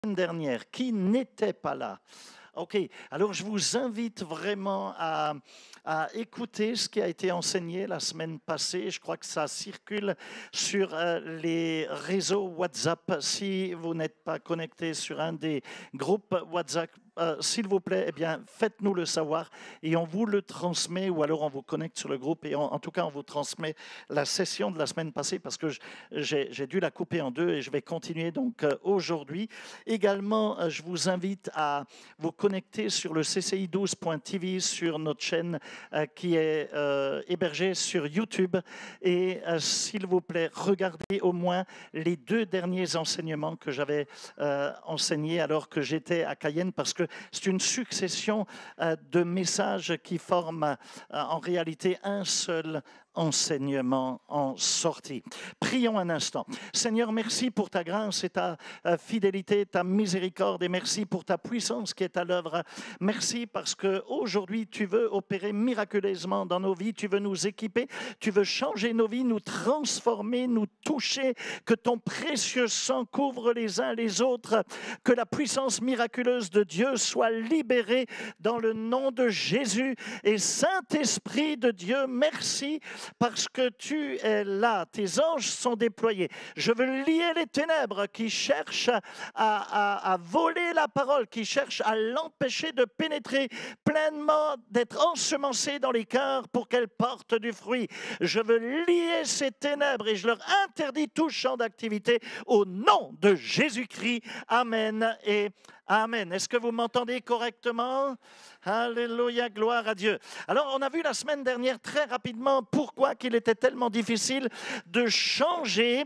dernière, qui n'était pas là. Ok, alors je vous invite vraiment à écouter ce qui a été enseigné la semaine passée. Je crois que ça circule sur les réseaux WhatsApp. Si vous n'êtes pas connecté sur un des groupes WhatsApp, s'il vous plaît, eh bien, faites-nous le savoir et on vous le transmet ou alors on vous connecte sur le groupe et en tout cas, on vous transmet la session de la semaine passée parce que j'ai dû la couper en deux et je vais continuer donc aujourd'hui. Également, je vous invite à vous connecter sur le cci12.tv, sur notre chaîne qui est hébergée sur YouTube. Et s'il vous plaît, regardez au moins les 2 derniers enseignements que j'avais enseignés alors que j'étais à Cayenne, parce que c'est une succession de messages qui forment en réalité un seul enseignement en sortie. Prions un instant. Seigneur, merci pour ta grâce et ta fidélité, ta miséricorde, et merci pour ta puissance qui est à l'œuvre. Merci parce qu'aujourd'hui, tu veux opérer miraculeusement dans nos vies, tu veux nous équiper, tu veux changer nos vies, nous transformer, nous toucher, que ton précieux sang couvre les uns les autres, que la puissance miraculeuse de Dieu soit libérée dans le nom de Jésus. Et Saint-Esprit de Dieu, merci parce que tu es là, tes anges sont déployés. Je veux lier les ténèbres qui cherchent à voler la parole, qui cherchent à l'empêcher de pénétrer pleinement, d'être ensemencée dans les cœurs pour qu'elle porte du fruit. Je veux lier ces ténèbres et je leur interdis tout champ d'activité au nom de Jésus-Christ. Amen et Amen. Est-ce que vous m'entendez correctement? Alléluia, gloire à Dieu. Alors, on a vu la semaine dernière très rapidement pourquoi qu'il était tellement difficile de changer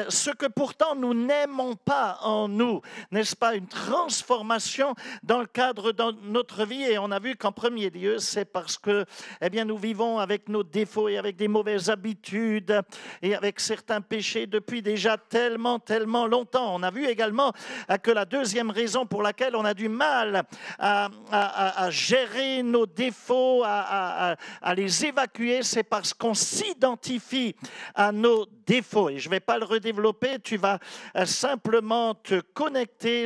ce que pourtant nous n'aimons pas en nous. N'est-ce pas une transformation dans le cadre de notre vie? Et on a vu qu'en premier lieu, c'est parce que eh bien, nous vivons avec nos défauts et avec des mauvaises habitudes et avec certains péchés depuis déjà tellement longtemps. On a vu également que la deuxième raison pour laquelle on a du mal à gérer nos défauts, à les évacuer, c'est parce qu'on s'identifie à nos défauts. Et je ne vais pas le redévelopper, tu vas simplement te connecter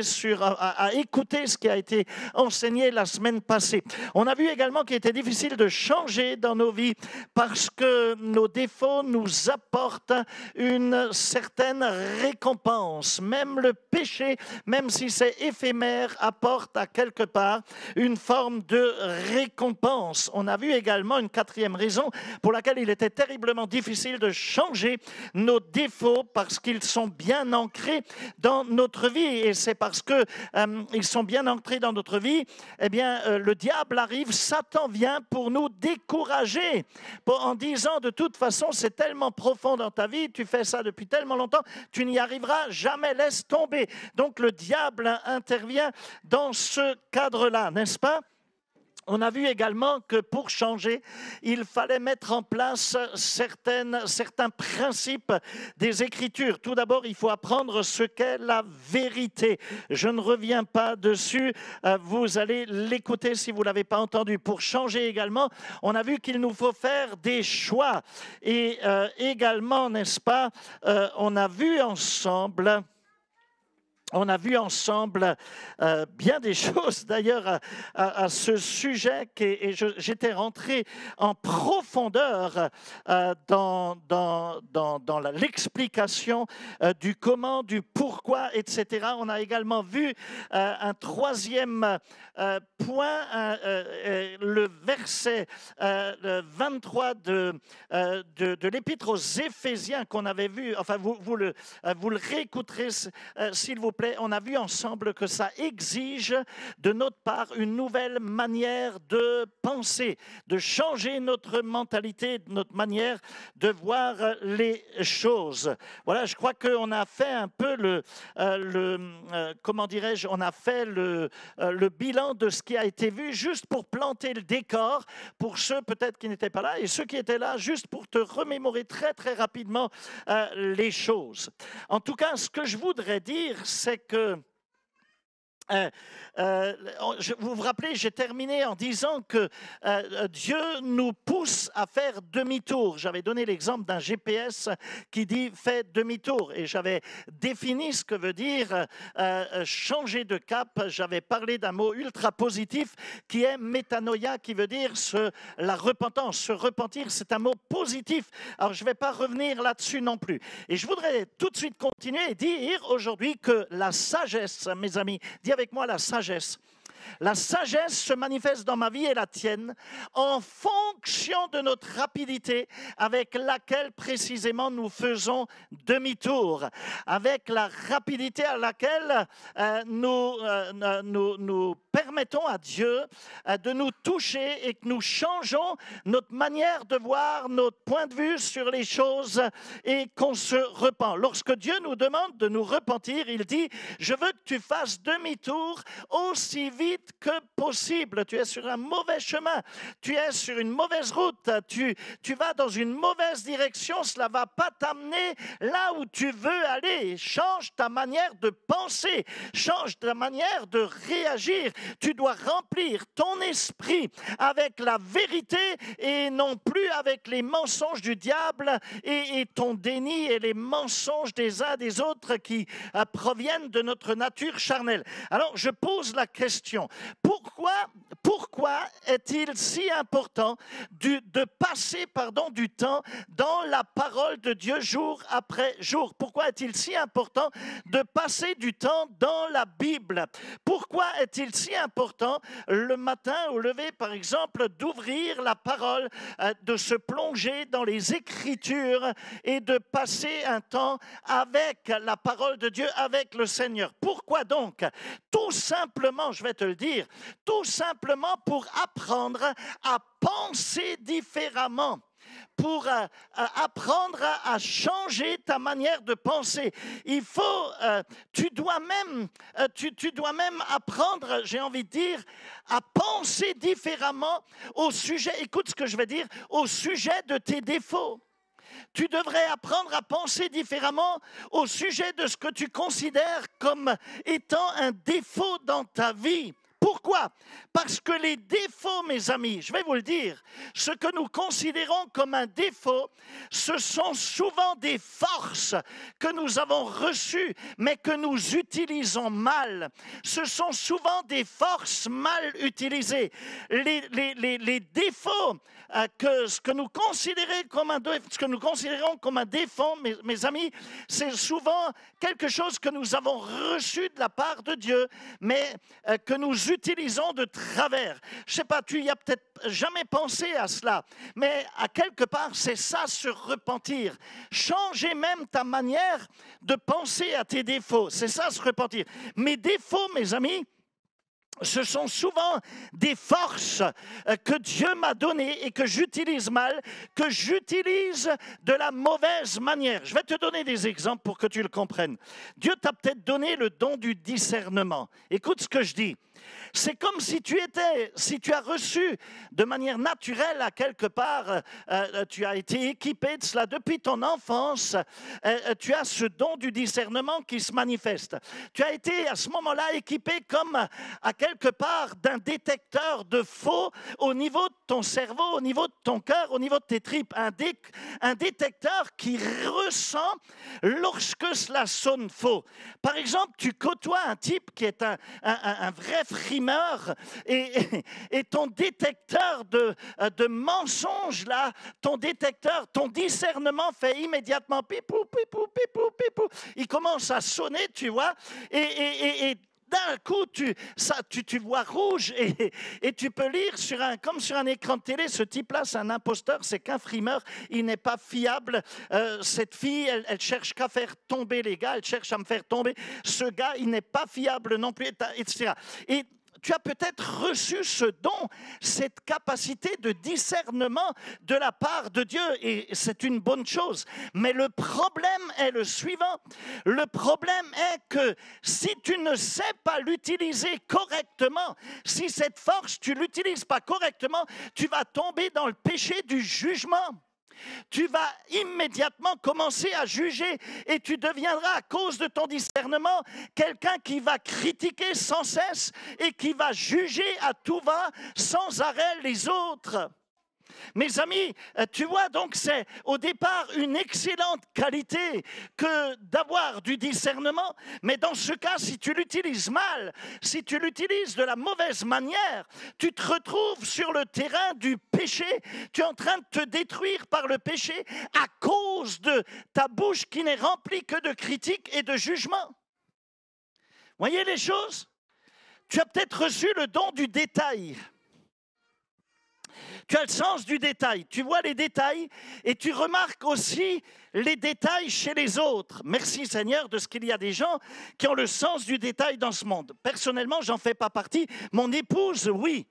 à écouter ce qui a été enseigné la semaine passée. On a vu également qu'il était difficile de changer dans nos vies parce que nos défauts nous apportent une certaine récompense. Même le péché, même si c'est éphémère, apporte à quelque part une forme de récompense. On a vu également une quatrième raison pour laquelle il était terriblement difficile de changer nos défauts, parce qu'ils sont bien ancrés dans notre vie. Et c'est parce qu'ils sont bien ancrés dans notre vie, eh bien, le diable arrive, Satan vient pour nous décourager, en disant de toute façon, c'est tellement profond dans ta vie, tu fais ça depuis tellement longtemps, tu n'y arriveras jamais, laisse tomber. Donc le diable intervient dans ce cadre-là, n'est-ce pas? On a vu également que pour changer, il fallait mettre en place certains principes des Écritures. Tout d'abord, il faut apprendre ce qu'est la vérité. Je ne reviens pas dessus, vous allez l'écouter si vous ne l'avez pas entendu. Pour changer également, on a vu qu'il nous faut faire des choix. Et également, n'est-ce pas, on a vu ensemble bien des choses d'ailleurs à ce sujet, et j'étais rentré en profondeur dans l'explication du comment, du pourquoi, etc. On a également vu un troisième point, le verset 23 de l'Épître aux Éphésiens qu'on avait vu. Enfin, vous le réécouterez s'il vous plaît. On a vu ensemble que ça exige de notre part une nouvelle manière de penser, de changer notre mentalité, notre manière de voir les choses. Voilà, je crois qu'on a fait un peu comment dirais-je, on a fait le bilan de ce qui a été vu, juste pour planter le décor pour ceux peut-être qui n'étaient pas là, et ceux qui étaient là, juste pour te remémorer très rapidement les choses. En tout cas, ce que je voudrais dire, c'est que Euh, vous vous rappelez, j'ai terminé en disant que Dieu nous pousse à faire demi-tour. J'avais donné l'exemple d'un GPS qui dit « fais demi-tour » et j'avais défini ce que veut dire changer de cap. J'avais parlé d'un mot ultra positif qui est métanoïa, qui veut dire la repentance. Se repentir, c'est un mot positif. Alors, je ne vais pas revenir là-dessus non plus. Et je voudrais tout de suite continuer et dire aujourd'hui que la sagesse, mes amis, dis avec moi la sagesse. La sagesse se manifeste dans ma vie et la tienne en fonction de notre rapidité avec laquelle précisément nous faisons demi-tour, avec la rapidité à laquelle nous permettons à Dieu de nous toucher et que nous changeons notre manière de voir, notre point de vue sur les choses et qu'on se repent. Lorsque Dieu nous demande de nous repentir, il dit « Je veux que tu fasses demi-tour aussi vite que possible. Tu es sur un mauvais chemin, tu es sur une mauvaise route, tu vas dans une mauvaise direction, cela ne va pas t'amener là où tu veux aller. Change ta manière de penser, change ta manière de réagir. Tu dois remplir ton esprit avec la vérité et non plus avec les mensonges du diable et ton déni et les mensonges des uns des autres qui proviennent de notre nature charnelle. » Alors, je pose la question, pourquoi est-il si important de passer du temps dans la parole de Dieu jour après jour? Pourquoi est-il si important de passer du temps dans la Bible? Pourquoi est-il si important le matin au lever, par exemple, d'ouvrir la parole, de se plonger dans les Écritures et de passer un temps avec la parole de Dieu, avec le Seigneur? Pourquoi donc? Tout simplement, je vais te le dire, tout simplement pour apprendre à penser différemment, pour apprendre à changer ta manière de penser. Il faut, tu dois même apprendre, j'ai envie de dire, à penser différemment au sujet, écoute ce que je vais dire, au sujet de tes défauts. Tu devrais apprendre à penser différemment au sujet de ce que tu considères comme étant un défaut dans ta vie. Pourquoi? Parce que les défauts, mes amis, je vais vous le dire, ce que nous considérons comme un défaut, ce sont souvent des forces que nous avons reçues, mais que nous utilisons mal. Ce sont souvent des forces mal utilisées. Les défauts, ce que nous considérons comme un défaut, mes amis, c'est souvent quelque chose que nous avons reçu de la part de Dieu, mais que nous utilisons de travers. Je ne sais pas, tu n'y as peut-être jamais pensé à cela, mais à quelque part, c'est ça, se repentir. Changer même ta manière de penser à tes défauts, c'est ça, se repentir. Mes défauts, mes amis, ce sont souvent des forces que Dieu m'a données et que j'utilise mal, que j'utilise de la mauvaise manière. Je vais te donner des exemples pour que tu le comprennes. Dieu t'a peut-être donné le don du discernement. Écoute ce que je dis. C'est comme si tu as reçu de manière naturelle à quelque part, tu as été équipé de cela depuis ton enfance, tu as ce don du discernement qui se manifeste. Tu as été à ce moment-là équipé comme à quelque part d'un détecteur de faux au niveau de ton cerveau, au niveau de ton cœur, au niveau de tes tripes. Un détecteur qui ressent lorsque cela sonne faux. Par exemple, tu côtoies un type qui est un vrai frimeur et ton détecteur de mensonges, là, ton discernement fait immédiatement pipou, pipou, pipou, pipou. Il commence à sonner, tu vois, et d'un coup, tu vois rouge et tu peux lire comme sur un écran de télé, ce type-là, c'est un imposteur, c'est qu'un frimeur, il n'est pas fiable. Cette fille, elle cherche qu'à faire tomber les gars, elle cherche à me faire tomber. Ce gars, il n'est pas fiable non plus, etc. Et tu as peut-être reçu ce don, cette capacité de discernement de la part de Dieu, et c'est une bonne chose. Mais le problème est le suivant. Le problème est que si tu ne sais pas l'utiliser correctement, si cette force, tu ne l'utilises pas correctement, tu vas tomber dans le péché du jugement. tu vas immédiatement commencer à juger et tu deviendras, à cause de ton discernement, quelqu'un qui va critiquer sans cesse et qui va juger à tout va sans arrêt les autres. Mes amis, tu vois, donc c'est au départ une excellente qualité que d'avoir du discernement, mais dans ce cas, si tu l'utilises mal, si tu l'utilises de la mauvaise manière, tu te retrouves sur le terrain du péché, tu es en train de te détruire par le péché à cause de ta bouche qui n'est remplie que de critiques et de jugements. Voyez les choses? Tu as peut-être reçu le don du détail. Tu as le sens du détail, tu vois les détails et tu remarques aussi les détails chez les autres. Merci Seigneur de ce qu'il y a des gens qui ont le sens du détail dans ce monde. Personnellement, j'en fais pas partie. Mon épouse, oui.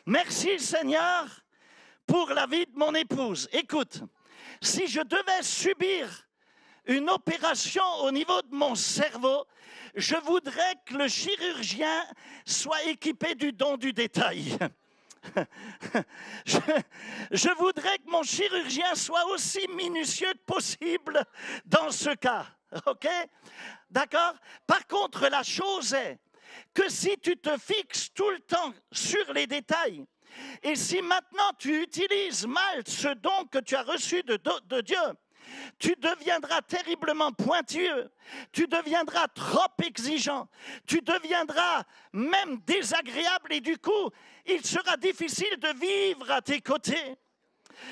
Merci Seigneur pour la vie de mon épouse. Écoute, si je devais subir une opération au niveau de mon cerveau, je voudrais que le chirurgien soit équipé du don du détail. Je voudrais que mon chirurgien soit aussi minutieux que possible dans ce cas. OK? D'accord? Par contre, la chose est que si tu te fixes tout le temps sur les détails, et si maintenant tu utilises mal ce don que tu as reçu de Dieu, tu deviendras terriblement pointilleux, tu deviendras trop exigeant, tu deviendras même désagréable et du coup, il sera difficile de vivre à tes côtés.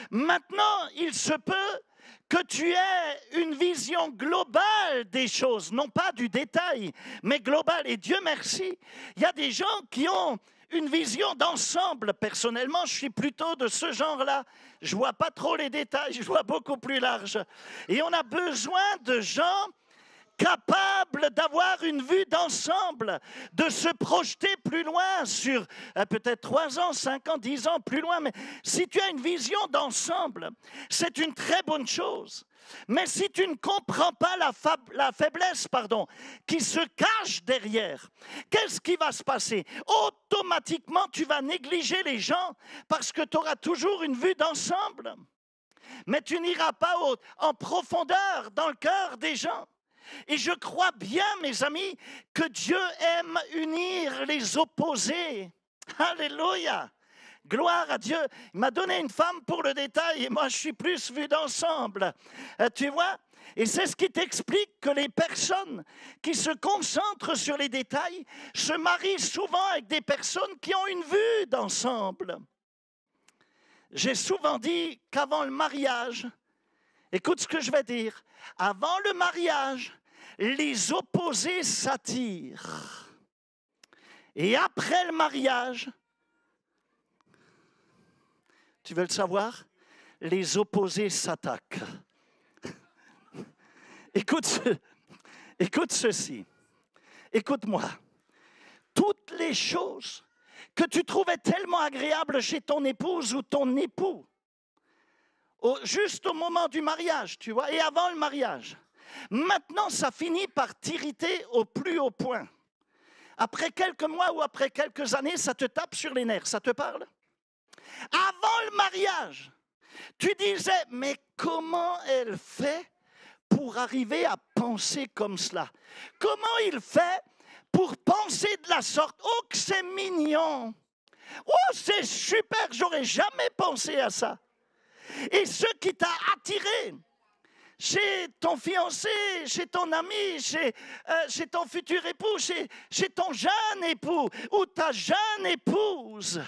Maintenant, il se peut que tu aies une vision globale des choses, non pas du détail, mais globale. Et Dieu merci, il y a des gens qui ont une vision d'ensemble. Personnellement, je suis plutôt de ce genre-là. Je ne vois pas trop les détails, je vois beaucoup plus large. Et on a besoin de gens capables d'avoir une vue d'ensemble, de se projeter plus loin sur peut-être 3 ans, 5 ans, 10 ans, plus loin. Mais si tu as une vision d'ensemble, c'est une très bonne chose. Mais si tu ne comprends pas la faiblesse qui se cache derrière, qu'est-ce qui va se passer? Automatiquement, tu vas négliger les gens parce que tu auras toujours une vue d'ensemble. Mais tu n'iras pas en profondeur dans le cœur des gens. Et je crois bien, mes amis, que Dieu aime unir les opposés. Alléluia! Gloire à Dieu. Il m'a donné une femme pour le détail et moi, je suis plus vu d'ensemble. Tu vois? Et c'est ce qui t'explique que les personnes qui se concentrent sur les détails se marient souvent avec des personnes qui ont une vue d'ensemble. J'ai souvent dit qu'avant le mariage, écoute ce que je vais dire, avant le mariage, les opposés s'attirent. Et après le mariage, tu veux le savoir? Les opposés s'attaquent. Écoute ceci. Écoute-moi. Toutes les choses que tu trouvais tellement agréables chez ton épouse ou ton époux, juste au moment du mariage, tu vois, et avant le mariage, maintenant, ça finit par t'irriter au plus haut point. Après quelques mois ou après quelques années, ça te tape sur les nerfs. Ça te parle? Avant le mariage, tu disais, mais comment elle fait pour arriver à penser comme cela? Comment il fait pour penser de la sorte? Oh, que c'est mignon! Oh, c'est super, j'aurais jamais pensé à ça. Et ce qui t'a attiré chez ton fiancé, chez ton ami, chez ton futur époux, chez ton jeune époux ou ta jeune épouse.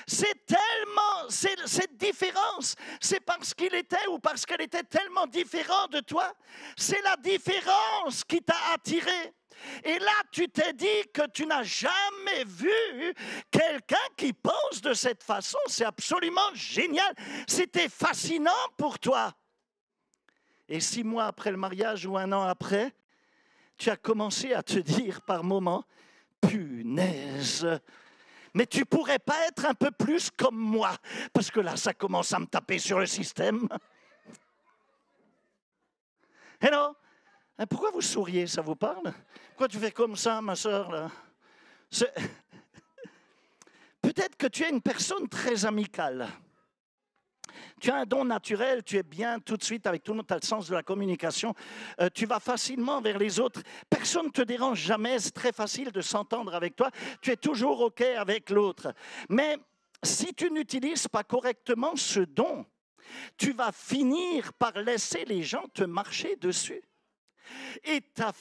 C'est tellement, cette différence, c'est parce qu'il était ou parce qu'elle était tellement différente de toi. C'est la différence qui t'a attiré. Et là, tu t'es dit que tu n'as jamais vu quelqu'un qui pense de cette façon. C'est absolument génial. C'était fascinant pour toi. Et 6 mois après le mariage ou 1 an après, tu as commencé à te dire par moments, punaise, mais tu pourrais pas être un peu plus comme moi, parce que là, ça commence à me taper sur le système. Et non, pourquoi vous souriez, ça vous parle? Pourquoi tu fais comme ça, ma sœur, là? Peut-être que tu es une personne très amicale. Tu as un don naturel, tu es bien tout de suite avec tout le monde, tu as le sens de la communication, tu vas facilement vers les autres. Personne ne te dérange jamais, c'est très facile de s'entendre avec toi. Tu es toujours OK avec l'autre. Mais si tu n'utilises pas correctement ce don, tu vas finir par laisser les gens te marcher dessus. Et ta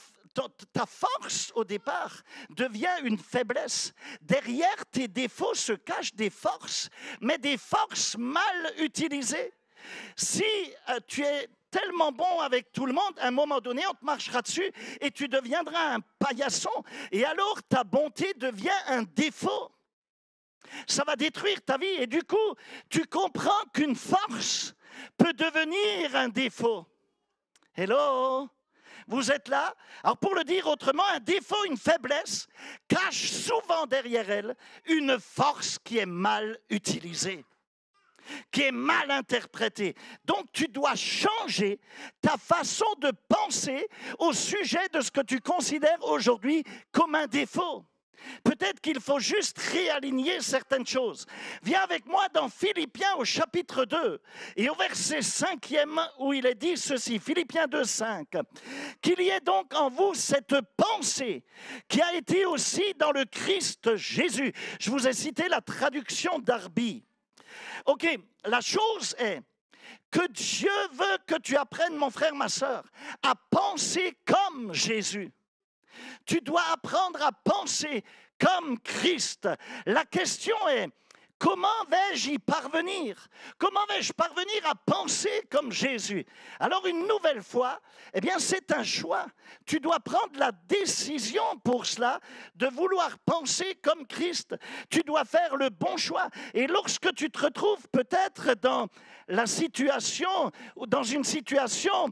force, au départ, devient une faiblesse. Derrière tes défauts se cachent des forces, mais des forces mal utilisées. Si tu es tellement bon avec tout le monde, à un moment donné, on te marchera dessus et tu deviendras un paillasson. Et alors, ta bonté devient un défaut. Ça va détruire ta vie. Et du coup, tu comprends qu'une force peut devenir un défaut. Hello? Vous êtes là? Alors pour le dire autrement, un défaut, une faiblesse, cache souvent derrière elle une force qui est mal utilisée, qui est mal interprétée. Donc tu dois changer ta façon de penser au sujet de ce que tu considères aujourd'hui comme un défaut. Peut-être qu'il faut juste réaligner certaines choses. Viens avec moi dans Philippiens au chapitre 2 et au verset 5e où il est dit ceci, Philippiens 2, 5. Qu'il y ait donc en vous cette pensée qui a été aussi dans le Christ Jésus. Je vous ai cité la traduction d'Arby. Ok, la chose est que Dieu veut que tu apprennes, mon frère, ma sœur, à penser comme Jésus. Tu dois apprendre à penser comme Christ. La question est, comment vais-je y parvenir? Comment vais-je parvenir à penser comme Jésus? Alors une nouvelle fois, eh bien c'est un choix. Tu dois prendre la décision pour cela de vouloir penser comme Christ. Tu dois faire le bon choix. Et lorsque tu te retrouves peut-être dans la situation, ou dans une situation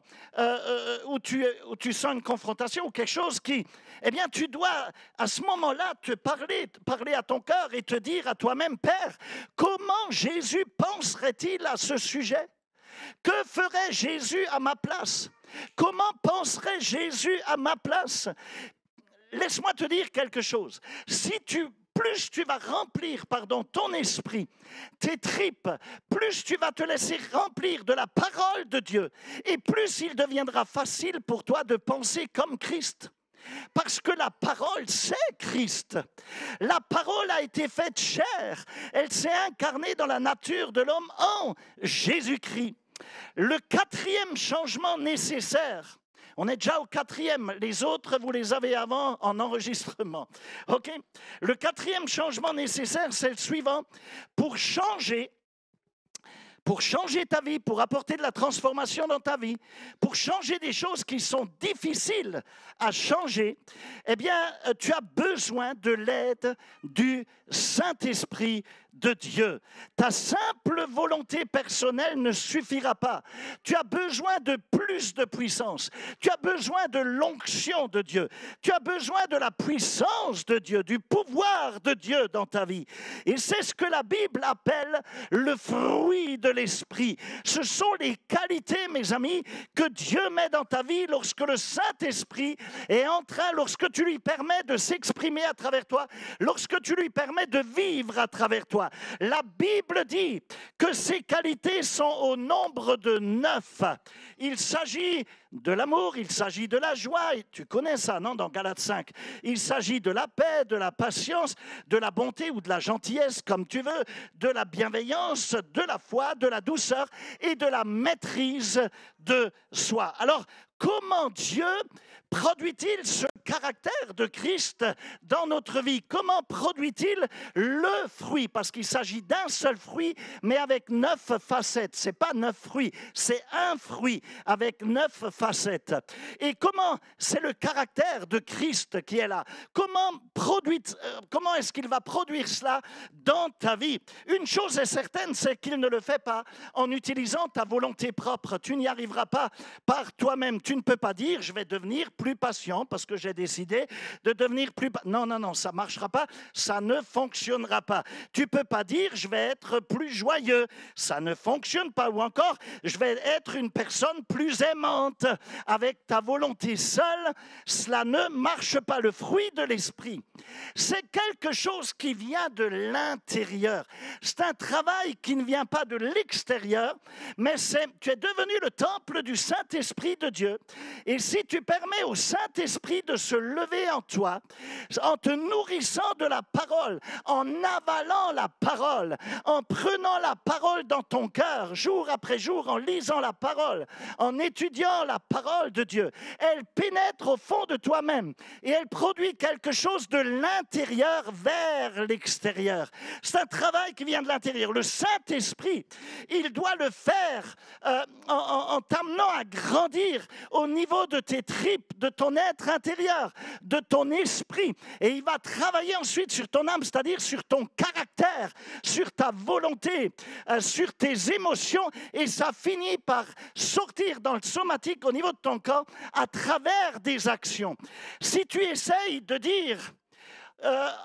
où tu sens une confrontation ou quelque chose qui... Eh bien, tu dois à ce moment-là te parler à ton cœur et te dire à toi-même, Père, comment Jésus penserait-il à ce sujet? Que ferait Jésus à ma place? Comment penserait Jésus à ma place? Laisse-moi te dire quelque chose. Plus tu vas remplir, ton esprit, tes tripes, plus tu vas te laisser remplir de la parole de Dieu, et plus il deviendra facile pour toi de penser comme Christ. Parce que la parole, c'est Christ. La parole a été faite chair. Elle s'est incarnée dans la nature de l'homme en Jésus-Christ. Le quatrième changement nécessaire, on est déjà au quatrième, les autres, vous les avez avant en enregistrement. OK? Le quatrième changement nécessaire, c'est le suivant. Pour changer ta vie, pour apporter de la transformation dans ta vie, pour changer des choses qui sont difficiles à changer, eh bien, tu as besoin de l'aide du Saint-Esprit de Dieu. Ta simple volonté personnelle ne suffira pas. Tu as besoin de plus de puissance. Tu as besoin de l'onction de Dieu. Tu as besoin de la puissance de Dieu, du pouvoir de Dieu dans ta vie. Et c'est ce que la Bible appelle le fruit de l'esprit. Ce sont les qualités, mes amis, que Dieu met dans ta vie lorsque le Saint-Esprit est en train, lorsque tu lui permets de s'exprimer à travers toi, lorsque tu lui permets de vivre à travers toi. La Bible dit que ces qualités sont au nombre de 9. Il s'agit de l'amour, il s'agit de la joie, et tu connais ça, non, dans Galates 5. Il s'agit de la paix, de la patience, de la bonté ou de la gentillesse, comme tu veux, de la bienveillance, de la foi, de la douceur et de la maîtrise de soi. Alors, comment Dieu produit-il ce caractère de Christ dans notre vie? Comment produit-il le fruit? Parce qu'il s'agit d'un seul fruit, mais avec 9 facettes. Ce n'est pas 9 fruits, c'est un fruit avec 9 facettes. Et comment c'est le caractère de Christ qui est là? Comment est-ce qu'il va produire cela dans ta vie? Une chose est certaine, c'est qu'il ne le fait pas en utilisant ta volonté propre. Tu n'y arriveras pas par toi-même. Tu ne peux pas dire, je vais devenir plus patient parce que j'ai j'ai décidé de devenir plus... Non, non, non, ça ne marchera pas, ça ne fonctionnera pas. Tu ne peux pas dire, je vais être plus joyeux, ça ne fonctionne pas. Ou encore, je vais être une personne plus aimante. Avec ta volonté seule, cela ne marche pas. Le fruit de l'esprit, c'est quelque chose qui vient de l'intérieur. C'est un travail qui ne vient pas de l'extérieur, mais tu es devenu le temple du Saint-Esprit de Dieu. Et si tu permets au Saint-Esprit de se lever en toi, en te nourrissant de la parole, en avalant la parole, en prenant la parole dans ton cœur, jour après jour, en lisant la parole, en étudiant la parole de Dieu, elle pénètre au fond de toi-même et elle produit quelque chose de l'intérieur vers l'extérieur. C'est un travail qui vient de l'intérieur. Le Saint-Esprit, il doit le faire en t'amenant à grandir au niveau de tes tripes, de ton être intérieur, de ton esprit. Et il va travailler ensuite sur ton âme, c'est-à-dire sur ton caractère, sur ta volonté, sur tes émotions. Et ça finit par sortir dans le somatique au niveau de ton corps à travers des actions. Si tu essayes de dire...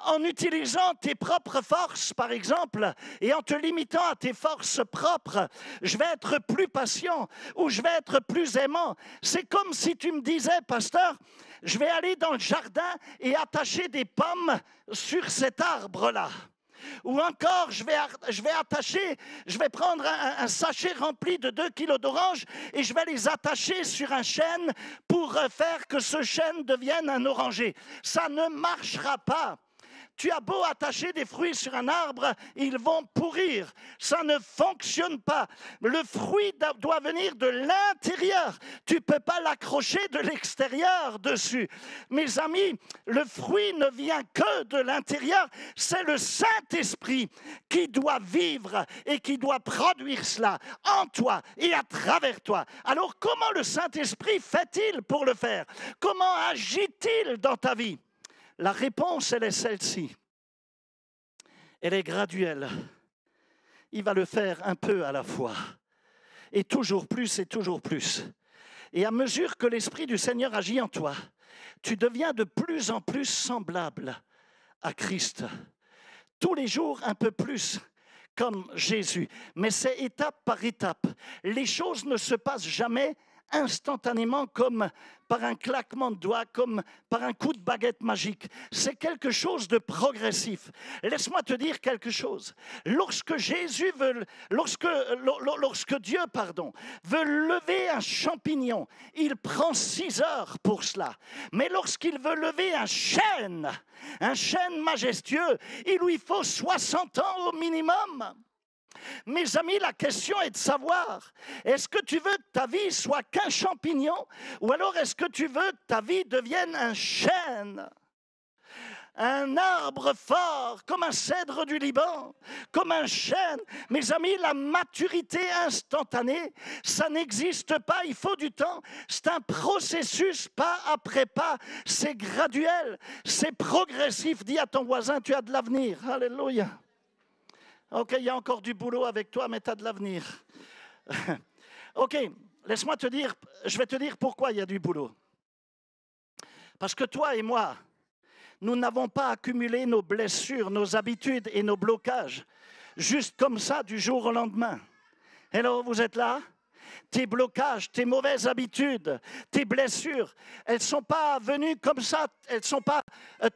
en utilisant tes propres forces, par exemple, et en te limitant à tes forces propres, je vais être plus patient ou je vais être plus aimant. C'est comme si tu me disais, pasteur, je vais aller dans le jardin et attacher des pommes sur cet arbre-là. Ou encore, je vais prendre un sachet rempli de 2 kilos d'oranges et je vais les attacher sur un chêne pour faire que ce chêne devienne un oranger. Ça ne marchera pas. Tu as beau attacher des fruits sur un arbre, ils vont pourrir. Ça ne fonctionne pas. Le fruit doit venir de l'intérieur. Tu ne peux pas l'accrocher de l'extérieur dessus. Mes amis, le fruit ne vient que de l'intérieur. C'est le Saint-Esprit qui doit vivre et qui doit produire cela en toi et à travers toi. Alors, comment le Saint-Esprit fait-il pour le faire? Comment agit-il dans ta vie? La réponse, elle est celle-ci. Elle est graduelle. Il va le faire un peu à la fois. Et toujours plus et toujours plus. Et à mesure que l'Esprit du Seigneur agit en toi, tu deviens de plus en plus semblable à Christ. Tous les jours, un peu plus comme Jésus. Mais c'est étape par étape. Les choses ne se passent jamais instantanément comme par un claquement de doigts, comme par un coup de baguette magique. C'est quelque chose de progressif. Laisse-moi te dire quelque chose. Lorsque Dieu veut lever un champignon, il prend 6 heures pour cela. Mais lorsqu'il veut lever un chêne majestueux, il lui faut 60 ans au minimum. Mes amis, la question est de savoir, est-ce que tu veux que ta vie soit qu'un champignon ou alors est-ce que tu veux que ta vie devienne un chêne, un arbre fort comme un cèdre du Liban, comme un chêne? Mes amis, la maturité instantanée, ça n'existe pas, il faut du temps. C'est un processus pas après pas, c'est graduel, c'est progressif. Dis à ton voisin, tu as de l'avenir. Alléluia. Ok, il y a encore du boulot avec toi, mais tu as de l'avenir. Ok, laisse-moi te dire, je vais te dire pourquoi il y a du boulot. Parce que toi et moi, nous n'avons pas accumulé nos blessures, nos habitudes et nos blocages, juste comme ça, du jour au lendemain. Hello, vous êtes là? Tes blocages, tes mauvaises habitudes, tes blessures, elles ne sont pas venues comme ça, elles ne sont pas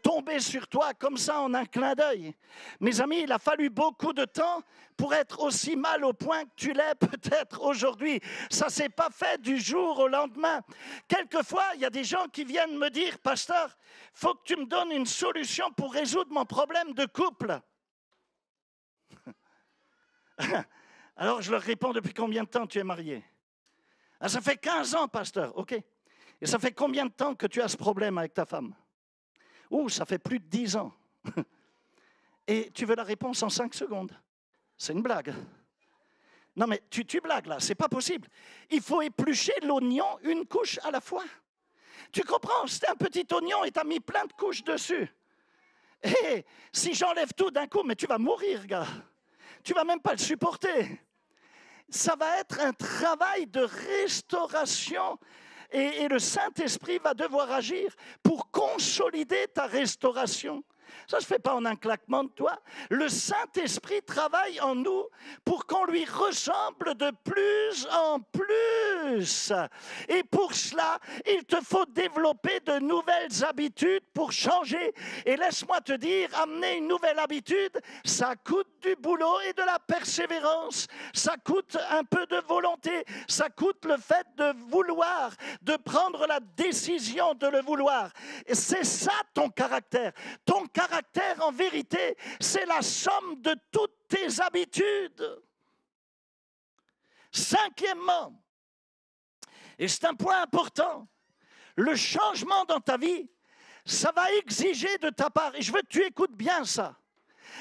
tombées sur toi comme ça en un clin d'œil. Mes amis, il a fallu beaucoup de temps pour être aussi mal au point que tu l'es peut-être aujourd'hui. Ça ne s'est pas fait du jour au lendemain. Quelquefois, il y a des gens qui viennent me dire, pasteur, il faut que tu me donnes une solution pour résoudre mon problème de couple. Alors je leur réponds, depuis combien de temps tu es marié? Ah, ça fait 15 ans, pasteur, ok. Et ça fait combien de temps que tu as ce problème avec ta femme? Ça fait plus de 10 ans. Et tu veux la réponse en 5 secondes? C'est une blague. Non mais tu blagues là, c'est pas possible. Il faut éplucher l'oignon une couche à la fois. Tu comprends? C'est un petit oignon et tu as mis plein de couches dessus. Et si j'enlève tout d'un coup, mais tu vas mourir, gars. Tu ne vas même pas le supporter. Ça va être un travail de restauration Et le Saint-Esprit va devoir agir pour consolider ta restauration. Ça ne se fait pas en un claquement de doigts. Le Saint-Esprit travaille en nous pour qu'on lui ressemble de plus en plus. Et pour cela, il te faut développer de nouvelles habitudes pour changer. Et laisse-moi te dire, amener une nouvelle habitude, ça coûte du boulot et de la persévérance. Ça coûte un peu de volonté. Ça coûte le fait de vouloir, de prendre la décision de le vouloir. Et c'est ça ton caractère. Ton caractère, en vérité, c'est la somme de toutes tes habitudes. Cinquièmement, et c'est un point important, le changement dans ta vie, ça va exiger de ta part, et je veux que tu écoutes bien ça,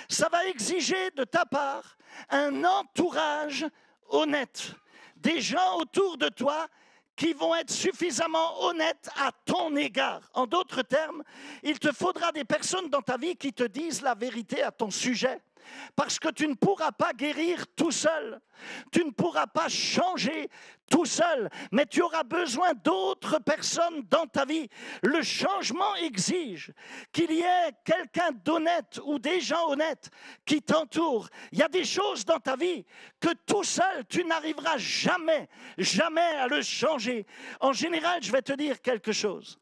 ça va exiger de ta part un entourage honnête, des gens autour de toi qui vont être suffisamment honnêtes à ton égard. En d'autres termes, il te faudra des personnes dans ta vie qui te disent la vérité à ton sujet. Parce que tu ne pourras pas guérir tout seul, tu ne pourras pas changer tout seul, mais tu auras besoin d'autres personnes dans ta vie. Le changement exige qu'il y ait quelqu'un d'honnête ou des gens honnêtes qui t'entourent. Il y a des choses dans ta vie que tout seul, tu n'arriveras jamais à le changer. En général, je vais te dire quelque chose.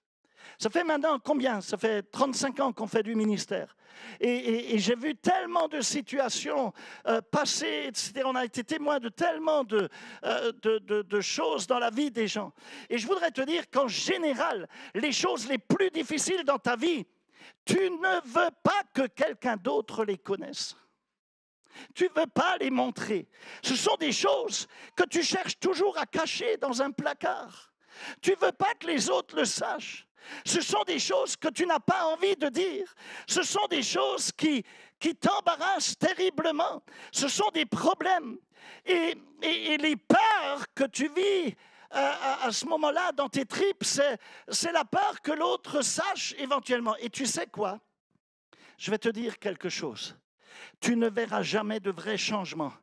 Ça fait maintenant combien? Ça fait 35 ans qu'on fait du ministère. Et j'ai vu tellement de situations passer, etc. On a été témoin de tellement de choses dans la vie des gens. Et je voudrais te dire qu'en général, les choses les plus difficiles dans ta vie, tu ne veux pas que quelqu'un d'autre les connaisse. Tu ne veux pas les montrer. Ce sont des choses que tu cherches toujours à cacher dans un placard. Tu ne veux pas que les autres le sachent. Ce sont des choses que tu n'as pas envie de dire. Ce sont des choses qui t'embarrassent terriblement. Ce sont des problèmes. Et les peurs que tu vis à ce moment-là dans tes tripes, c'est la peur que l'autre sache éventuellement. Et tu sais quoi? Je vais te dire quelque chose. Tu ne verras jamais de vrai changement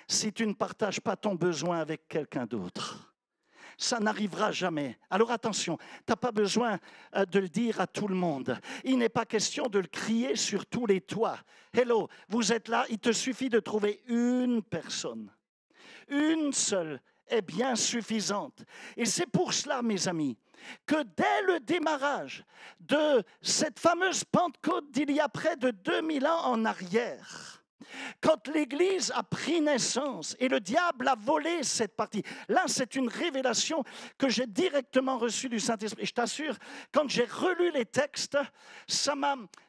si tu ne partages pas ton besoin avec quelqu'un d'autre. Ça n'arrivera jamais. Alors attention, tu n'as pas besoin de le dire à tout le monde. Il n'est pas question de le crier sur tous les toits. Hello, vous êtes là, il te suffit de trouver une personne. Une seule est bien suffisante. Et c'est pour cela, mes amis, que dès le démarrage de cette fameuse Pentecôte d'il y a près de 2000 ans en arrière, quand l'Église a pris naissance et le diable a volé cette partie, là c'est une révélation que j'ai directement reçue du Saint-Esprit. Je t'assure, quand j'ai relu les textes,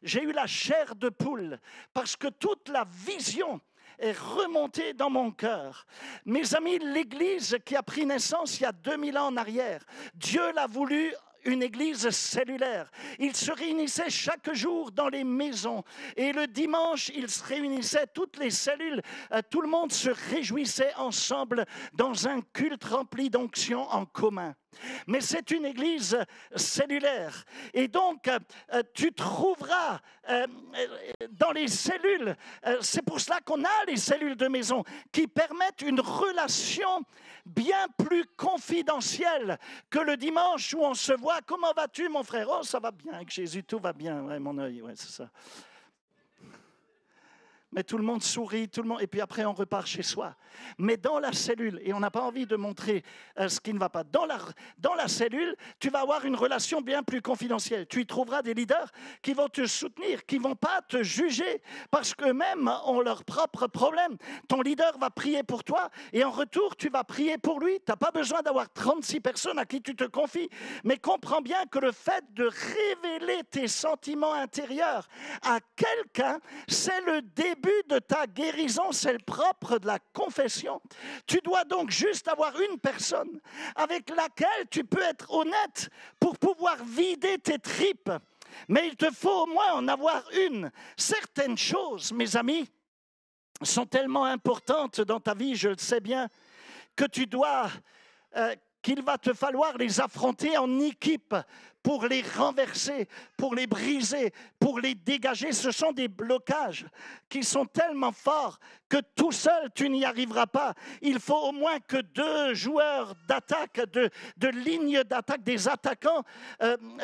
j'ai eu la chair de poule parce que toute la vision est remontée dans mon cœur. Mes amis, l'Église qui a pris naissance il y a 2000 ans en arrière, Dieu l'a voulu une église cellulaire. Ils se réunissaient chaque jour dans les maisons et le dimanche, ils se réunissaient, toutes les cellules, tout le monde se réjouissait ensemble dans un culte rempli d'onction en commun. Mais c'est une église cellulaire. Et donc, tu trouveras dans les cellules, c'est pour cela qu'on a les cellules de maison qui permettent une relation bien plus confidentielle que le dimanche où on se voit. Comment vas-tu, mon frère? Oh, ça va bien avec Jésus, tout va bien. Ouais, mon œil, ouais, c'est ça. Mais tout le monde sourit, et puis après on repart chez soi. Mais dans la cellule, et on n'a pas envie de montrer ce qui ne va pas, dans la cellule, tu vas avoir une relation bien plus confidentielle. Tu y trouveras des leaders qui vont te soutenir, qui ne vont pas te juger, parce qu'eux-mêmes ont leurs propres problèmes. Ton leader va prier pour toi, et en retour, tu vas prier pour lui. Tu n'as pas besoin d'avoir 36 personnes à qui tu te confies, mais comprends bien que le fait de révéler tes sentiments intérieurs à quelqu'un, c'est le début de ta guérison, c'est le propre de la confession. Tu dois donc juste avoir une personne avec laquelle tu peux être honnête pour pouvoir vider tes tripes. Mais il te faut au moins en avoir une. Certaines choses, mes amis, sont tellement importantes dans ta vie, je le sais bien, que tu dois... qu'il va te falloir les affronter en équipe pour les renverser, pour les briser, pour les dégager. Ce sont des blocages qui sont tellement forts que tout seul, tu n'y arriveras pas. Il faut au moins que 2 joueurs d'attaque, de ligne d'attaque, des attaquants,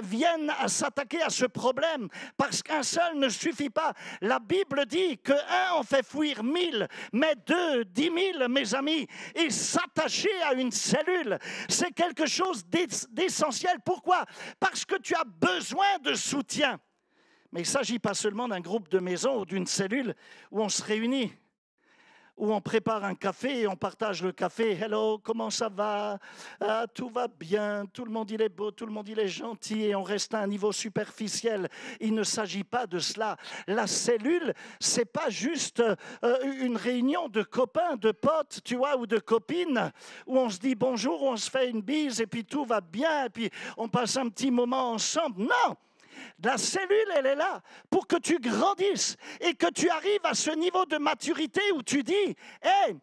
viennent à s'attaquer à ce problème, parce qu'un seul ne suffit pas. La Bible dit qu'un en fait fuir 1000, mais 2, 10 000, mes amis. Et s'attacher à une cellule, c'est quelque chose d'essentiel. Pourquoi? Parce que tu as besoin de soutien. Mais il ne s'agit pas seulement d'un groupe de maison ou d'une cellule où on se réunit, où on prépare un café et on partage le café. Hello, comment ça va? Ah, tout va bien, tout le monde il est beau, tout le monde il est gentil, et on reste à un niveau superficiel. Il ne s'agit pas de cela. La cellule, c'est pas juste une réunion de copains, de potes, tu vois, ou de copines, où on se dit bonjour, on se fait une bise et puis tout va bien, et puis on passe un petit moment ensemble. Non! La cellule, elle est là pour que tu grandisses et que tu arrives à ce niveau de maturité où tu dis, hey,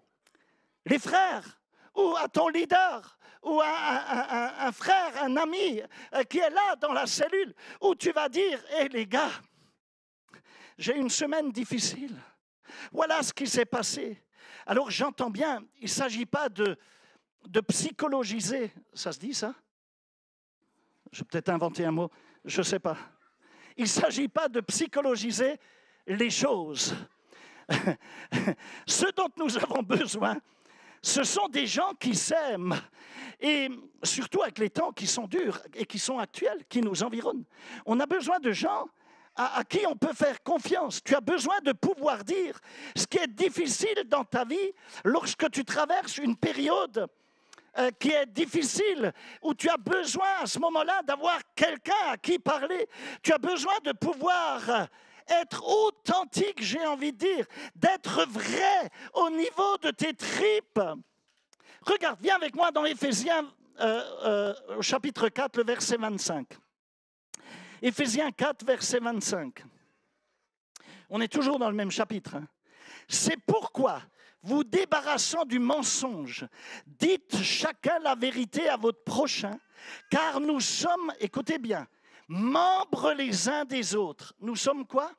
les frères, ou à ton leader, ou un frère, un ami qui est là dans la cellule, où tu vas dire, hey les gars, j'ai une semaine difficile. Voilà ce qui s'est passé. Alors j'entends bien, il ne s'agit pas de psychologiser. Ça se dit ça? Je vais peut-être inventer un mot, je ne sais pas. Il ne s'agit pas de psychologiser les choses. Ce dont nous avons besoin, ce sont des gens qui s'aiment. Et surtout avec les temps qui sont durs et qui sont actuels, qui nous environnent. On a besoin de gens à qui on peut faire confiance. Tu as besoin de pouvoir dire ce qui est difficile dans ta vie lorsque tu traverses une période qui est difficile, où tu as besoin à ce moment-là d'avoir quelqu'un à qui parler. Tu as besoin de pouvoir être authentique, j'ai envie de dire, d'être vrai au niveau de tes tripes. Regarde, viens avec moi dans Éphésiens au chapitre 4, le verset 25. Éphésiens 4, verset 25. On est toujours dans le même chapitre. C'est pourquoi, vous débarrassant du mensonge, dites chacun la vérité à votre prochain, car nous sommes, écoutez bien, membres les uns des autres. Nous sommes quoi?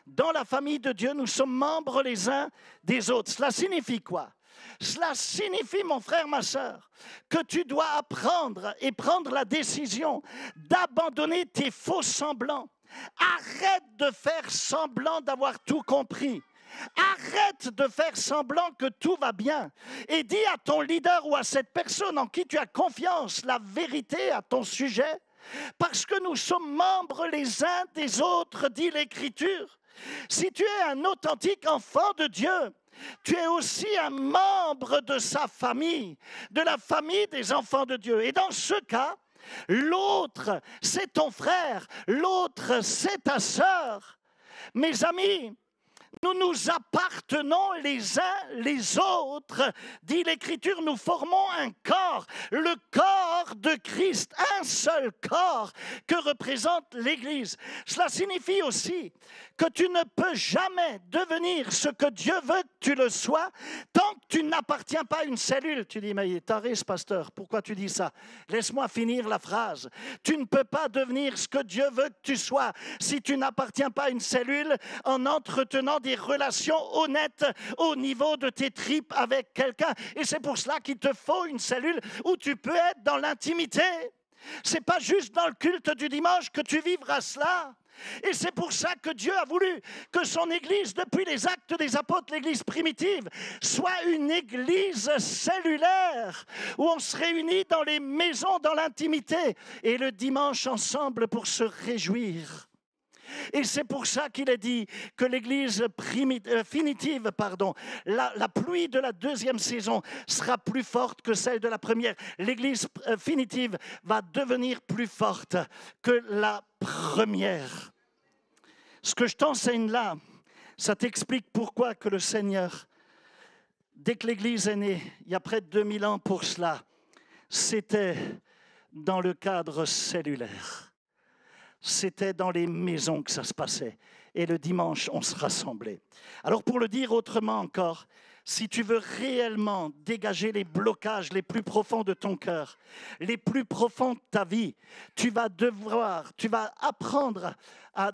Dans la famille de Dieu, nous sommes membres les uns des autres. Cela signifie quoi? Cela signifie, mon frère, ma sœur, que tu dois apprendre et prendre la décision d'abandonner tes faux semblants. Arrête de faire semblant d'avoir tout compris. Arrête de faire semblant que tout va bien et dis à ton leader ou à cette personne en qui tu as confiance la vérité à ton sujet, parce que nous sommes membres les uns des autres, dit l'Écriture. Si tu es un authentique enfant de Dieu, tu es aussi un membre de sa famille, de la famille des enfants de Dieu. Et dans ce cas, l'autre, c'est ton frère, l'autre, c'est ta sœur. Mes amis, nous nous appartenons les uns les autres, dit l'Écriture, nous formons un corps, le corps de Christ, un seul corps que représente l'Église. Cela signifie aussi que tu ne peux jamais devenir ce que Dieu veut que tu le sois tant que tu n'appartiens pas à une cellule. Tu dis, mais il est taré ce pasteur, pourquoi tu dis ça? Laisse-moi finir la phrase. Tu ne peux pas devenir ce que Dieu veut que tu sois si tu n'appartiens pas à une cellule en entretenant des relations honnêtes au niveau de tes tripes avec quelqu'un. Et c'est pour cela qu'il te faut une cellule où tu peux être dans l'intimité. C'est pas juste dans le culte du dimanche que tu vivras cela. Et c'est pour ça que Dieu a voulu que son Église, depuis les Actes des Apôtres, l'Église primitive, soit une Église cellulaire, où on se réunit dans les maisons, dans l'intimité, et le dimanche ensemble pour se réjouir. Et c'est pour ça qu'il est dit que l'Église finitive, la pluie de la deuxième saison sera plus forte que celle de la première. L'Église finitive va devenir plus forte que la première. Ce que je t'enseigne là, ça t'explique pourquoi que le Seigneur, dès que l'Église est née, il y a près de 2000 ans pour cela, c'était dans le cadre cellulaire. C'était dans les maisons que ça se passait. Et le dimanche, on se rassemblait. Alors pour le dire autrement encore, si tu veux réellement dégager les blocages les plus profonds de ton cœur, les plus profonds de ta vie, tu vas devoir apprendre à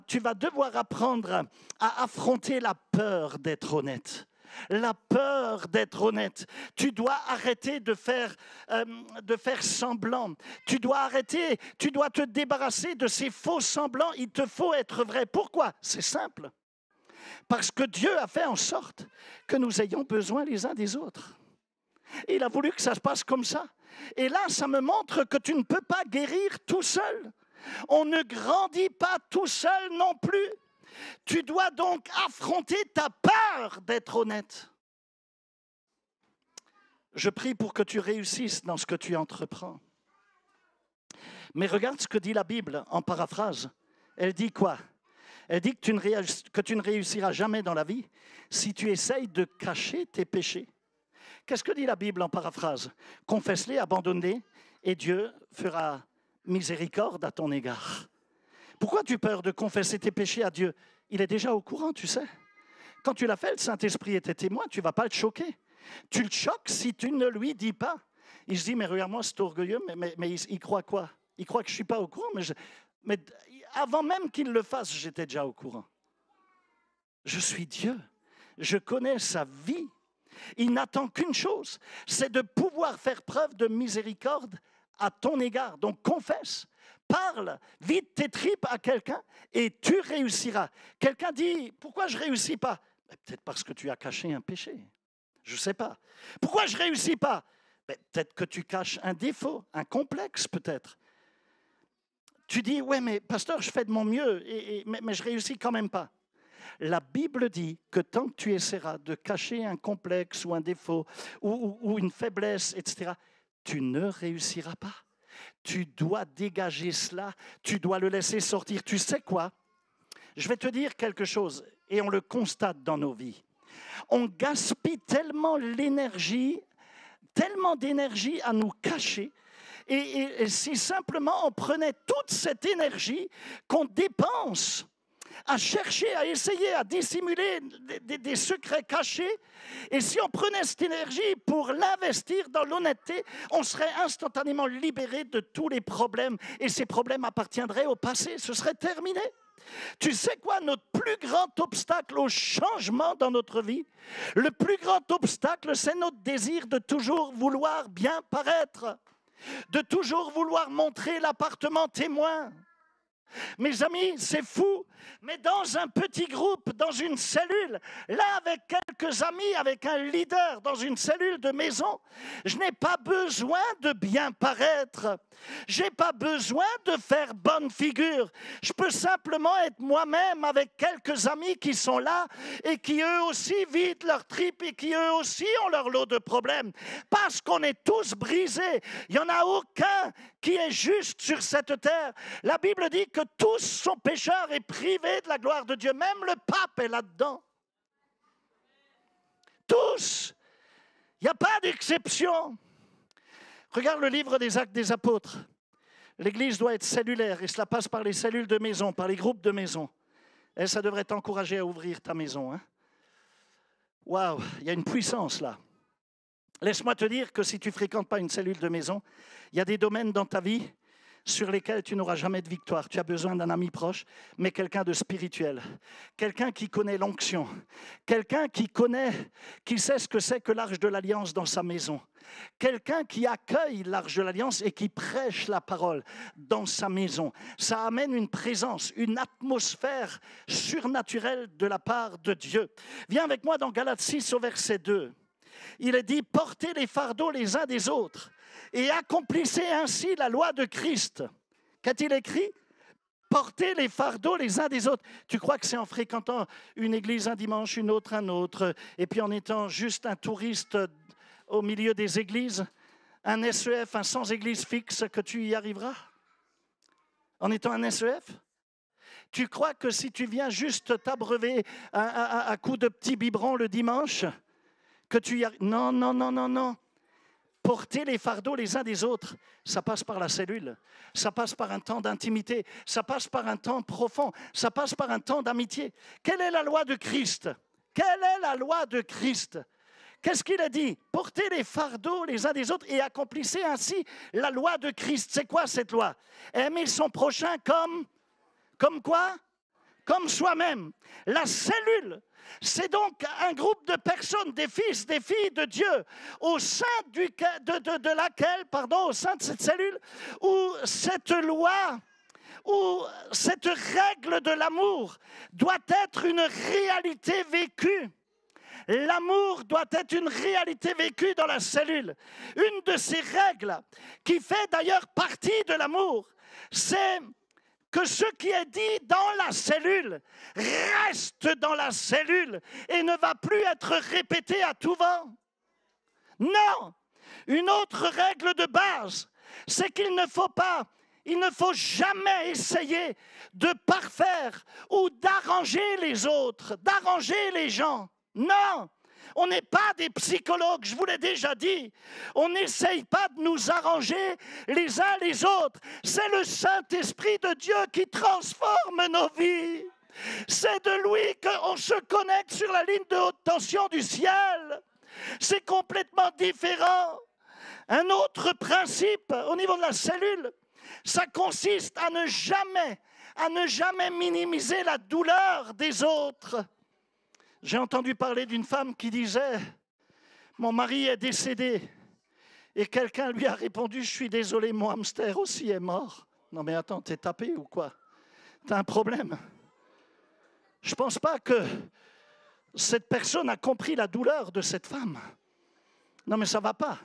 affronter la peur d'être honnête. La peur d'être honnête. Tu dois arrêter de faire semblant. Tu dois te débarrasser de ces faux semblants. Il te faut être vrai. Pourquoi? C'est simple. Parce que Dieu a fait en sorte que nous ayons besoin les uns des autres. Il a voulu que ça se passe comme ça. Et là, ça me montre que tu ne peux pas guérir tout seul. On ne grandit pas tout seul non plus. Tu dois donc affronter ta peur d'être honnête. Je prie pour que tu réussisses dans ce que tu entreprends. Mais regarde ce que dit la Bible en paraphrase. Elle dit quoi? Elle dit que tu ne réussiras jamais dans la vie si tu essayes de cacher tes péchés. Qu'est-ce que dit la Bible en paraphrase? Confesse-les, abandonne-les, et Dieu fera miséricorde à ton égard. Pourquoi tu as peur de confesser tes péchés à Dieu? Il est déjà au courant, tu sais. Quand tu l'as fait, le Saint-Esprit était témoin, tu ne vas pas le choquer. Tu le choques si tu ne lui dis pas. Il se dit, mais regarde-moi, c'est orgueilleux, mais il croit quoi? Il croit que je ne suis pas au courant, mais avant même qu'il le fasse, j'étais déjà au courant. Je suis Dieu. Je connais sa vie. Il n'attend qu'une chose, c'est de pouvoir faire preuve de miséricorde à ton égard. Donc confesse, parle, vide tes tripes à quelqu'un et tu réussiras. Quelqu'un dit, pourquoi je ne réussis pas? Peut-être parce que tu as caché un péché. Je ne sais pas. Pourquoi je ne réussis pas? Peut-être que tu caches un défaut, un complexe peut-être. Tu dis, ouais, mais pasteur, je fais de mon mieux, mais je ne réussis quand même pas. La Bible dit que tant que tu essaieras de cacher un complexe ou un défaut ou une faiblesse, etc., tu ne réussiras pas. Tu dois dégager cela, tu dois le laisser sortir. Tu sais quoi? Je vais te dire quelque chose, et on le constate dans nos vies. On gaspille tellement d'énergie à nous cacher, et si simplement on prenait toute cette énergie qu'on dépense à chercher, à essayer, à dissimuler des secrets cachés. Et si on prenait cette énergie pour l'investir dans l'honnêteté, on serait instantanément libéré de tous les problèmes. Et ces problèmes appartiendraient au passé, ce serait terminé. Tu sais quoi, notre plus grand obstacle au changement dans notre vie, le plus grand obstacle, c'est notre désir de toujours vouloir bien paraître, de toujours vouloir montrer l'appartement témoin. Mes amis, c'est fou, mais dans un petit groupe, dans une cellule, là avec quelques amis, avec un leader, dans une cellule de maison, je n'ai pas besoin de bien paraître. Je n'ai pas besoin de faire bonne figure. Je peux simplement être moi-même avec quelques amis qui sont là et qui eux aussi vident leur tripes et qui eux aussi ont leur lot de problèmes. Parce qu'on est tous brisés. Il n'y en a aucun qui est juste sur cette terre. La Bible dit que tous sont pécheurs et privés de la gloire de Dieu. Même le pape est là-dedans. Tous. Il n'y a pas d'exception. Regarde le livre des Actes des Apôtres. L'Église doit être cellulaire et cela passe par les cellules de maison, par les groupes de maison. Et ça devrait t'encourager à ouvrir ta maison. Waouh, il y a une puissance là. Laisse-moi te dire que si tu ne fréquentes pas une cellule de maison, il y a des domaines dans ta vie sur lesquels tu n'auras jamais de victoire. Tu as besoin d'un ami proche, mais quelqu'un de spirituel. Quelqu'un qui connaît l'onction. Quelqu'un qui sait ce que c'est que l'Arche de l'Alliance dans sa maison. Quelqu'un qui accueille l'Arche de l'Alliance et qui prêche la parole dans sa maison. Ça amène une présence, une atmosphère surnaturelle de la part de Dieu. Viens avec moi dans Galates 6 au verset 2. Il est dit, portez les fardeaux les uns des autres et accomplissez ainsi la loi de Christ. Qu'a-t-il écrit? Portez les fardeaux les uns des autres. Tu crois que c'est en fréquentant une église un dimanche, une autre un autre, et puis en étant juste un touriste au milieu des églises, un SEF, un sans église fixe, que tu y arriveras? En étant un SEF? Tu crois que si tu viens juste t'abreuver à coups de petits biberons le dimanche, que tu y arrives? Non, non, non, non, non. Porter les fardeaux les uns des autres, ça passe par la cellule, ça passe par un temps d'intimité, ça passe par un temps profond, ça passe par un temps d'amitié. Quelle est la loi de Christ? Quelle est la loi de Christ? Qu'est-ce qu'il a dit? Portez les fardeaux les uns des autres et accomplissez ainsi la loi de Christ. C'est quoi cette loi? Aimer son prochain comme quoi? Comme soi-même. La cellule, c'est donc un groupe de personnes, des fils, des filles de Dieu, au sein de laquelle, au sein de cette cellule, où cette loi, où cette règle de l'amour doit être une réalité vécue. L'amour doit être une réalité vécue dans la cellule. Une de ces règles, qui fait d'ailleurs partie de l'amour, c'est que ce qui est dit dans la cellule reste dans la cellule et ne va plus être répété à tout vent. Non! Une autre règle de base, c'est qu'il ne faut jamais essayer de parfaire ou d'arranger les autres, d'arranger les gens. Non! On n'est pas des psychologues, je vous l'ai déjà dit. On n'essaye pas de nous arranger les uns les autres. C'est le Saint-Esprit de Dieu qui transforme nos vies. C'est de lui qu'on se connecte sur la ligne de haute tension du ciel. C'est complètement différent. Un autre principe au niveau de la cellule, ça consiste à ne jamais minimiser la douleur des autres. J'ai entendu parler d'une femme qui disait « Mon mari est décédé. » Et quelqu'un lui a répondu « Je suis désolé, mon hamster aussi est mort. » Non mais attends, t'es tapé ou quoi? T'as un problème? Je ne pense pas que cette personne a compris la douleur de cette femme. Non mais ça ne va pas.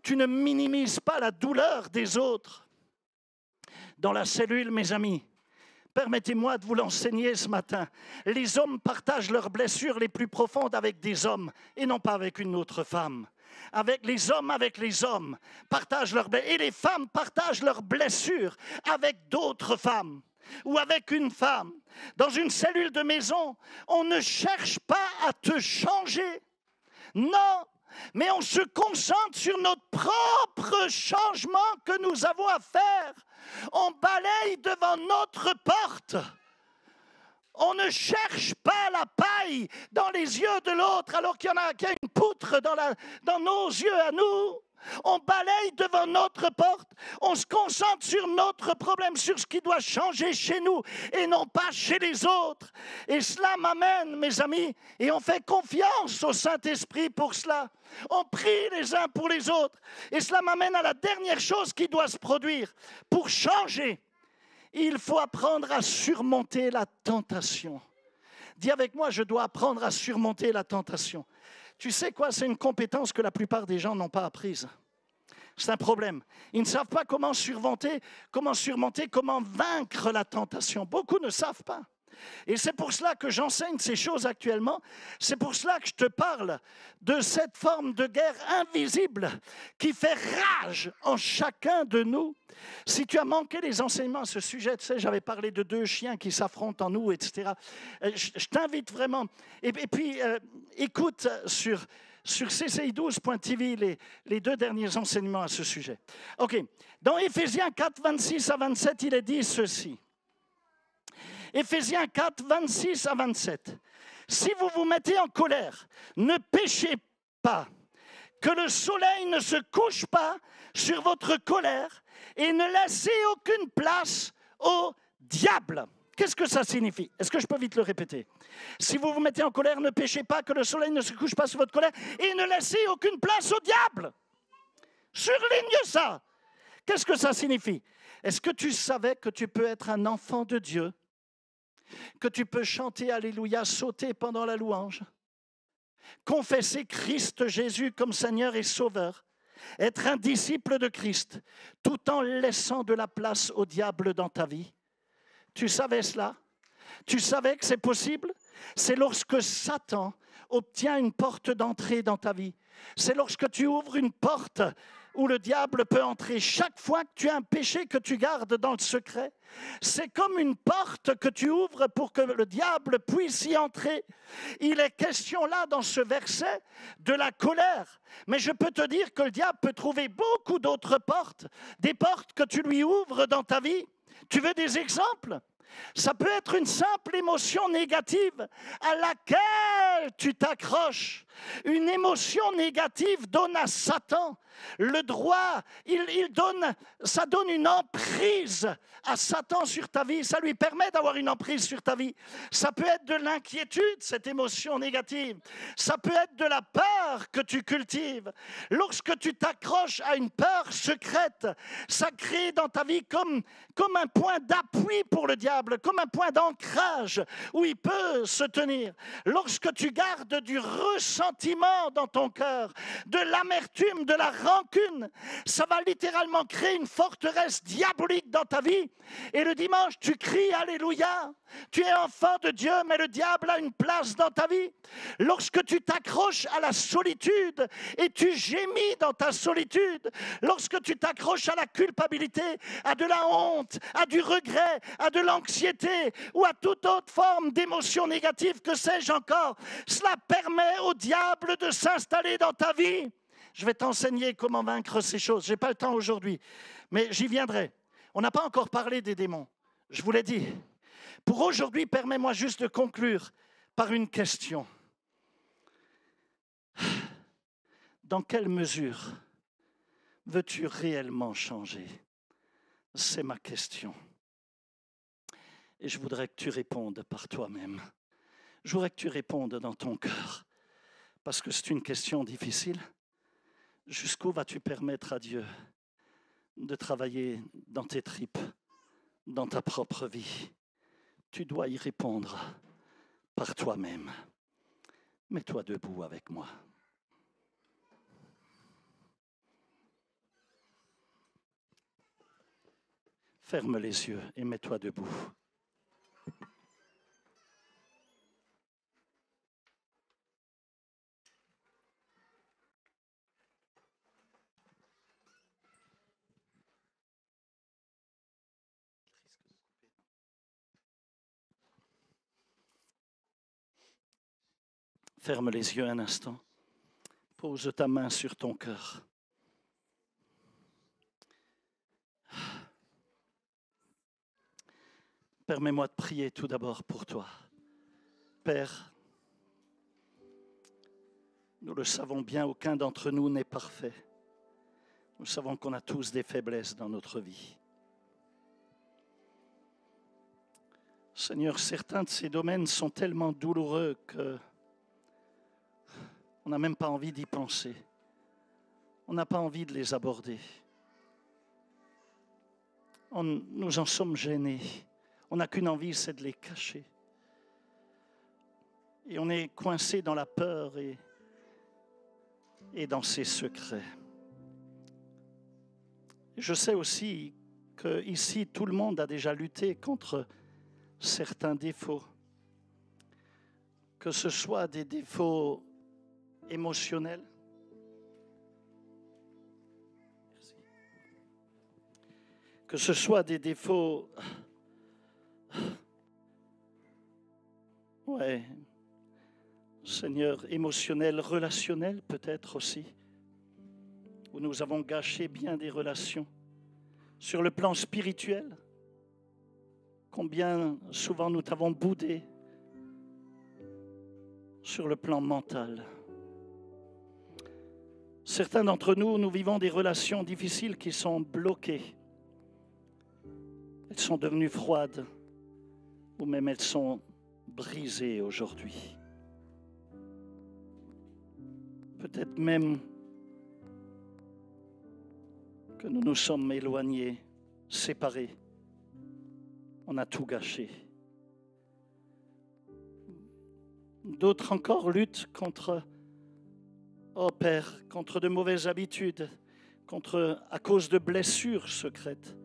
Tu ne minimises pas la douleur des autres. Dans la cellule, mes amis, permettez-moi de vous l'enseigner ce matin. Les hommes partagent leurs blessures les plus profondes avec des hommes et non pas avec une autre femme. Avec les hommes, partagent leurs blessures. Et les femmes partagent leurs blessures avec d'autres femmes ou avec une femme. Dans une cellule de maison, on ne cherche pas à te changer. Non, mais on se concentre sur notre propre changement que nous avons à faire. On balaye devant notre porte. On ne cherche pas la paille dans les yeux de l'autre alors qu'il y a une poutre dans nos yeux à nous. On balaye devant notre porte. On se concentre sur notre problème, sur ce qui doit changer chez nous et non pas chez les autres. Et cela m'amène, mes amis, et on fait confiance au Saint-Esprit pour cela. On prie les uns pour les autres. Et cela m'amène à la dernière chose qui doit se produire. Pour changer, il faut apprendre à surmonter la tentation. Dis avec moi, je dois apprendre à surmonter la tentation. Tu sais quoi, c'est une compétence que la plupart des gens n'ont pas apprise. C'est un problème. Ils ne savent pas comment surmonter, comment vaincre la tentation. Beaucoup ne savent pas. Et c'est pour cela que j'enseigne ces choses actuellement. C'est pour cela que je te parle de cette forme de guerre invisible qui fait rage en chacun de nous. Si tu as manqué les enseignements à ce sujet, tu sais, j'avais parlé de 2 chiens qui s'affrontent en nous, etc. Je t'invite vraiment. Et puis, écoute sur cci12.tv les 2 derniers enseignements à ce sujet. OK. Dans Éphésiens 4, 26 à 27, il est dit ceci. Éphésiens 4, 26 à 27. Si vous vous mettez en colère, ne péchez pas, que le soleil ne se couche pas sur votre colère et ne laissez aucune place au diable. Qu'est-ce que ça signifie? Est-ce que je peux vite le répéter? Si vous vous mettez en colère, ne péchez pas, que le soleil ne se couche pas sur votre colère et ne laissez aucune place au diable. Surligne ça. Qu'est-ce que ça signifie? Est-ce que tu savais que tu peux être un enfant de Dieu? Que tu peux chanter Alléluia, sauter pendant la louange, confesser Christ Jésus comme Seigneur et Sauveur, être un disciple de Christ, tout en laissant de la place au diable dans ta vie. Tu savais cela? Tu savais que c'est possible? C'est lorsque Satan obtient une porte d'entrée dans ta vie. C'est lorsque tu ouvres une porte où le diable peut entrer. Chaque fois que tu as un péché que tu gardes dans le secret, c'est comme une porte que tu ouvres pour que le diable puisse y entrer. Il est question là, dans ce verset, de la colère. Mais je peux te dire que le diable peut trouver beaucoup d'autres portes, des portes que tu lui ouvres dans ta vie. Tu veux des exemples? Ça peut être une simple émotion négative à laquelle tu t'accroches. Une émotion négative donne à Satan le droit, ça donne une emprise à Satan sur ta vie, ça lui permet d'avoir une emprise sur ta vie. Ça peut être de l'inquiétude, cette émotion négative. Ça peut être de la peur que tu cultives. Lorsque tu t'accroches à une peur secrète, ça crée dans ta vie comme un point d'appui pour le diable, comme un point d'ancrage où il peut se tenir. Lorsque tu gardes du ressentiment dans ton cœur, de l'amertume, de la rancune, ça va littéralement créer une forteresse diabolique dans ta vie. Et le dimanche, tu cries Alléluia. Tu es enfant de Dieu, mais le diable a une place dans ta vie. Lorsque tu t'accroches à la solitude et tu gémis dans ta solitude, lorsque tu t'accroches à la culpabilité, à de la honte, à du regret, à de l'anxiété ou à toute autre forme d'émotion négative, que sais-je encore, cela permet au diable de s'installer dans ta vie. Je vais t'enseigner comment vaincre ces choses. Je n'ai pas le temps aujourd'hui, mais j'y viendrai. On n'a pas encore parlé des démons. Je vous l'ai dit. Pour aujourd'hui, permets-moi juste de conclure par une question. Dans quelle mesure veux-tu réellement changer? C'est ma question. Et je voudrais que tu répondes par toi-même. Je voudrais que tu répondes dans ton cœur. Parce que c'est une question difficile. Jusqu'où vas-tu permettre à Dieu de travailler dans tes tripes, dans ta propre vie? Tu dois y répondre par toi-même. Mets-toi debout avec moi. Ferme les yeux et mets-toi debout. Ferme les yeux un instant. Pose ta main sur ton cœur. Permets-moi de prier tout d'abord pour toi. Père, nous le savons bien, aucun d'entre nous n'est parfait. Nous savons qu'on a tous des faiblesses dans notre vie. Seigneur, certains de ces domaines sont tellement douloureux qu'on n'a même pas envie d'y penser. On n'a pas envie de les aborder. Nous en sommes gênés. On n'a qu'une envie, c'est de les cacher. Et on est coincé dans la peur et dans ses secrets. Je sais aussi qu'ici, tout le monde a déjà lutté contre certains défauts. Que ce soit des défauts émotionnels, que ce soit des défauts, Seigneur, émotionnels, relationnels peut-être aussi, où nous avons gâché bien des relations. Sur le plan spirituel, combien souvent nous t'avons boudé. Sur le plan mental. Certains d'entre nous, nous vivons des relations difficiles qui sont bloquées. Elles sont devenues froides, ou même elles sont brisées aujourd'hui. Peut-être même que nous nous sommes éloignés, séparés. On a tout gâché. D'autres encore luttent contre, oh Père, contre de mauvaises habitudes, à cause de blessures secrètes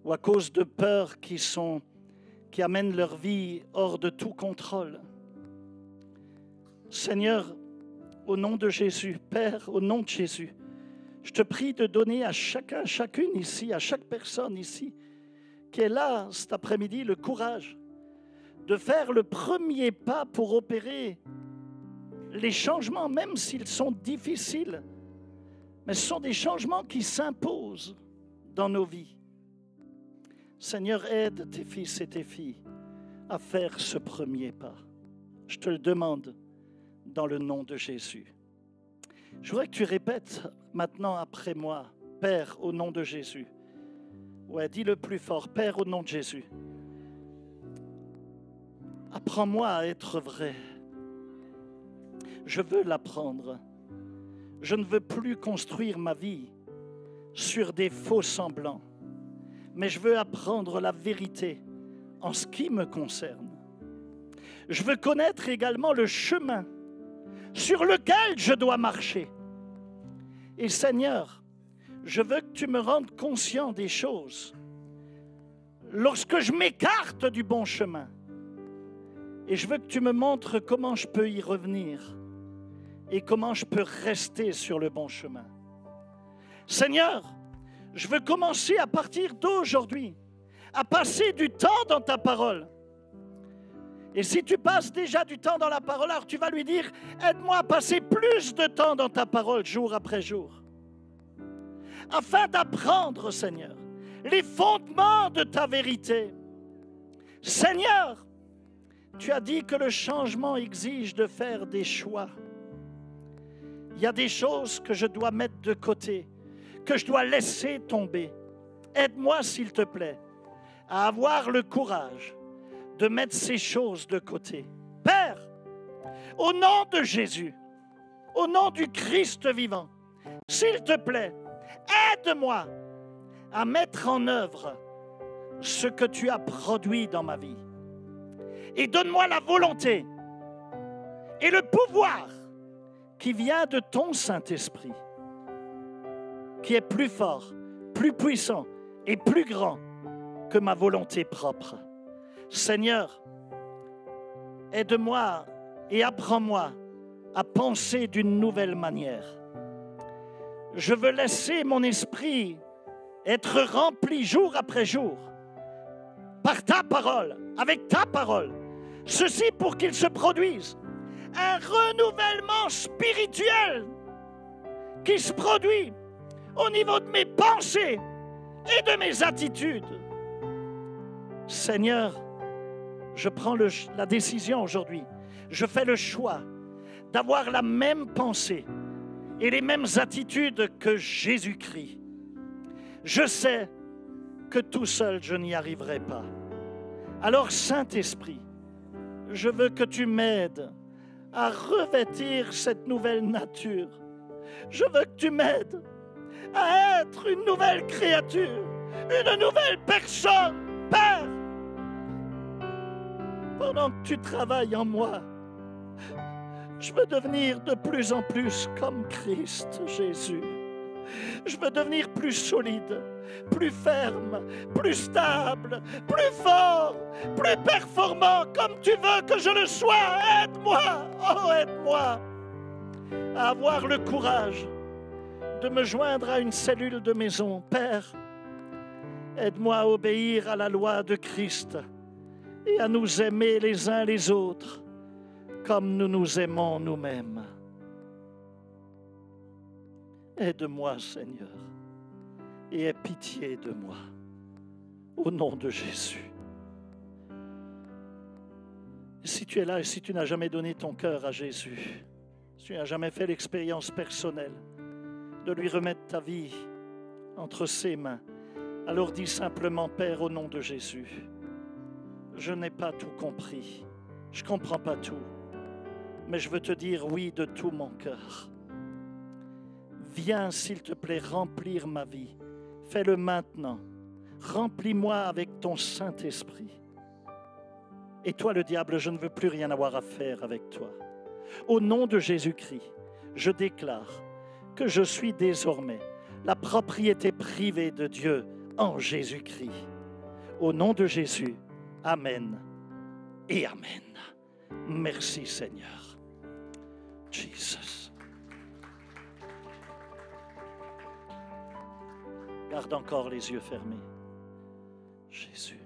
ou à cause de peurs qui amènent leur vie hors de tout contrôle. Seigneur, au nom de Jésus, Père, au nom de Jésus, je te prie de donner à chacun, chacune ici, à chaque personne ici, qui est là cet après-midi, le courage de faire le premier pas pour opérer les changements, même s'ils sont difficiles. Mais ce sont des changements qui s'imposent dans nos vies. Seigneur, aide tes fils et tes filles à faire ce premier pas. Je te le demande dans le nom de Jésus. Je voudrais que tu répètes maintenant après moi, Père, au nom de Jésus. Ouais, dis-le plus fort, Père, au nom de Jésus. Apprends-moi à être vrai. Je veux l'apprendre. Je ne veux plus construire ma vie sur des faux semblants, mais je veux apprendre la vérité en ce qui me concerne. Je veux connaître également le chemin sur lequel je dois marcher. Et Seigneur, je veux que tu me rendes conscient des choses lorsque je m'écarte du bon chemin. Et je veux que tu me montres comment je peux y revenir et comment je peux rester sur le bon chemin. Seigneur, je veux commencer à partir d'aujourd'hui à passer du temps dans ta parole. Et si tu passes déjà du temps dans la parole, alors tu vas lui dire, aide-moi à passer plus de temps dans ta parole jour après jour, afin d'apprendre, Seigneur, les fondements de ta vérité. Seigneur, tu as dit que le changement exige de faire des choix. Il y a des choses que je dois mettre de côté, que je dois laisser tomber. Aide-moi, s'il te plaît, à avoir le courage de mettre ces choses de côté. Père, au nom de Jésus, au nom du Christ vivant, s'il te plaît, aide-moi à mettre en œuvre ce que tu as produit dans ma vie. Et donne-moi la volonté et le pouvoir qui vient de ton Saint-Esprit, qui est plus fort, plus puissant et plus grand que ma volonté propre. Seigneur, aide-moi et apprends-moi à penser d'une nouvelle manière. Je veux laisser mon esprit être rempli jour après jour par ta parole, avec ta parole. Ceci pour qu'il se produise un renouvellement spirituel qui se produit au niveau de mes pensées et de mes attitudes. Seigneur, je prends la décision aujourd'hui. Je fais le choix d'avoir la même pensée et les mêmes attitudes que Jésus-Christ. Je sais que tout seul, je n'y arriverai pas. Alors, Saint-Esprit, je veux que tu m'aides à revêtir cette nouvelle nature. Je veux que tu m'aides à être une nouvelle créature, une nouvelle personne. Père, pendant que tu travailles en moi, je veux devenir de plus en plus comme Christ Jésus. Je veux devenir plus solide, plus ferme, plus stable, plus fort, plus performant, comme tu veux que je le sois. Aide-moi, oh aide-moi à avoir le courage de me joindre à une cellule de maison. Père, aide-moi à obéir à la loi de Christ et à nous aimer les uns les autres comme nous nous aimons nous-mêmes. Aide-moi, Seigneur, et aie pitié de moi, au nom de Jésus. Et si tu es là et si tu n'as jamais donné ton cœur à Jésus, si tu n'as jamais fait l'expérience personnelle de lui remettre ta vie entre ses mains, alors dis simplement, Père, au nom de Jésus, je n'ai pas tout compris, je ne comprends pas tout, mais je veux te dire oui de tout mon cœur. Viens, s'il te plaît, remplir ma vie. Fais-le maintenant. Remplis-moi avec ton Saint-Esprit. Et toi, le diable, je ne veux plus rien avoir à faire avec toi. Au nom de Jésus-Christ, je déclare que je suis désormais la propriété privée de Dieu en Jésus-Christ. Au nom de Jésus, Amen et Amen. Merci Seigneur. Jesus. Garde encore les yeux fermés. Jésus.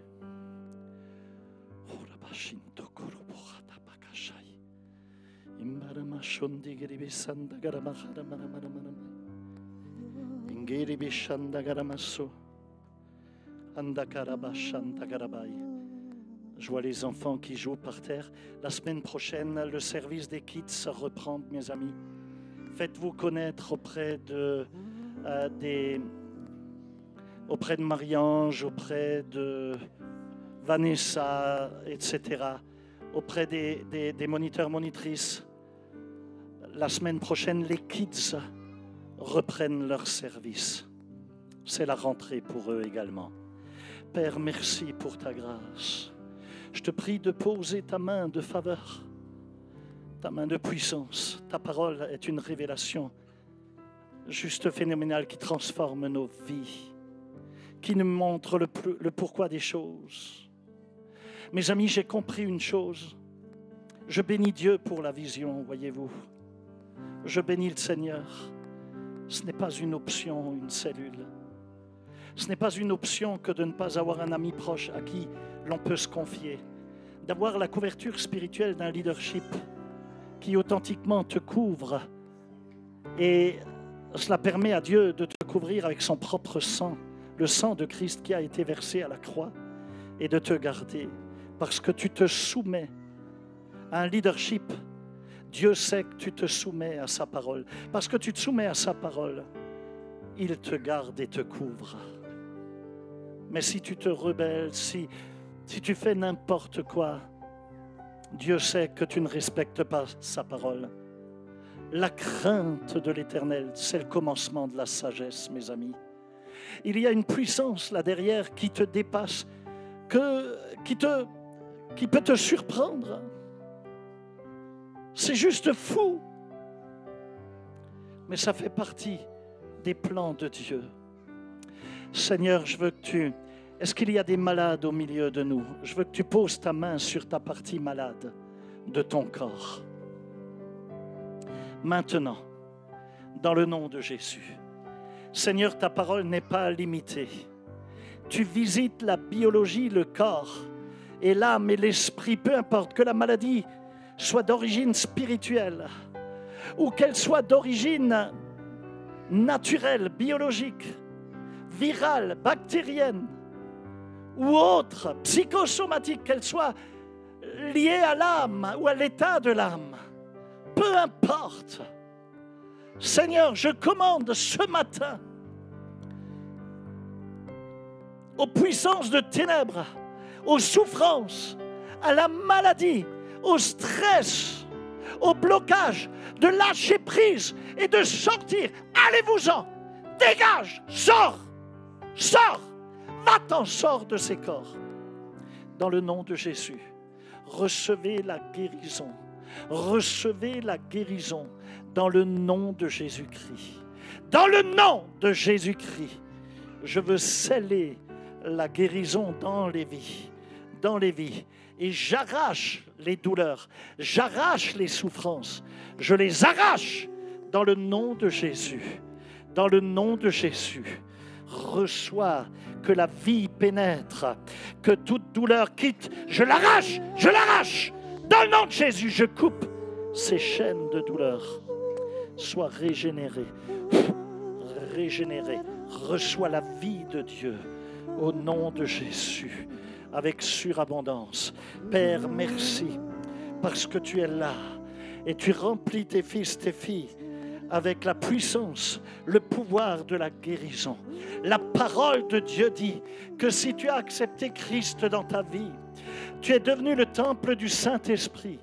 Je vois les enfants qui jouent par terre. La semaine prochaine, le service des kids reprend, mes amis. Faites-vous connaître auprès de Marie-Ange, auprès de Vanessa, etc., auprès des moniteurs, monitrices. La semaine prochaine, les kids reprennent leur service. C'est la rentrée pour eux également. Père, merci pour ta grâce. Je te prie de poser ta main de faveur, ta main de puissance. Ta parole est une révélation juste phénoménale qui transforme nos vies, qui nous montre le pourquoi des choses. Mes amis, j'ai compris une chose. Je bénis Dieu pour la vision, voyez-vous. Je bénis le Seigneur. Ce n'est pas une option, une cellule. Ce n'est pas une option que de ne pas avoir un ami proche à qui l'on peut se confier. D'avoir la couverture spirituelle d'un leadership qui authentiquement te couvre. Et cela permet à Dieu de te couvrir avec son propre sang, le sang de Christ qui a été versé à la croix, et de te garder. Parce que tu te soumets à un leadership. Dieu sait que tu te soumets à sa parole. Parce que tu te soumets à sa parole, il te garde et te couvre. Mais si tu te rebelles, si tu fais n'importe quoi, Dieu sait que tu ne respectes pas sa parole. La crainte de l'Éternel, c'est le commencement de la sagesse, mes amis. Il y a une puissance là derrière qui te dépasse, qui peut te surprendre. C'est juste fou. Mais ça fait partie des plans de Dieu. Seigneur, je veux que tu... Est-ce qu'il y a des malades au milieu de nous? Je veux que tu poses ta main sur ta partie malade de ton corps. Maintenant, dans le nom de Jésus. Seigneur, ta parole n'est pas limitée. Tu visites la biologie, le corps, et l'âme et l'esprit, peu importe que la maladie soit d'origine spirituelle ou qu'elle soit d'origine naturelle, biologique, virale, bactérienne ou autre, psychosomatique, qu'elle soit liée à l'âme ou à l'état de l'âme. Peu importe. Seigneur, je commande ce matin aux puissances de ténèbres, aux souffrances, à la maladie, au stress, au blocage, de lâcher prise et de sortir. Allez-vous-en, dégage, sors, va-t'en, sors de ces corps. Dans le nom de Jésus, recevez la guérison. Recevez la guérison dans le nom de Jésus-Christ. Dans le nom de Jésus-Christ, je veux sceller la guérison dans les vies. Et j'arrache les douleurs, j'arrache les souffrances, je les arrache dans le nom de Jésus. Dans le nom de Jésus, reçois que la vie pénètre, que toute douleur quitte. Je l'arrache. Dans le nom de Jésus, je coupe ces chaînes de douleur. Sois régénéré. Reçois la vie de Dieu au nom de Jésus, avec surabondance. Père, merci parce que tu es là et tu remplis tes fils, tes filles avec la puissance, le pouvoir de la guérison. La parole de Dieu dit que si tu as accepté Christ dans ta vie, tu es devenu le temple du Saint-Esprit.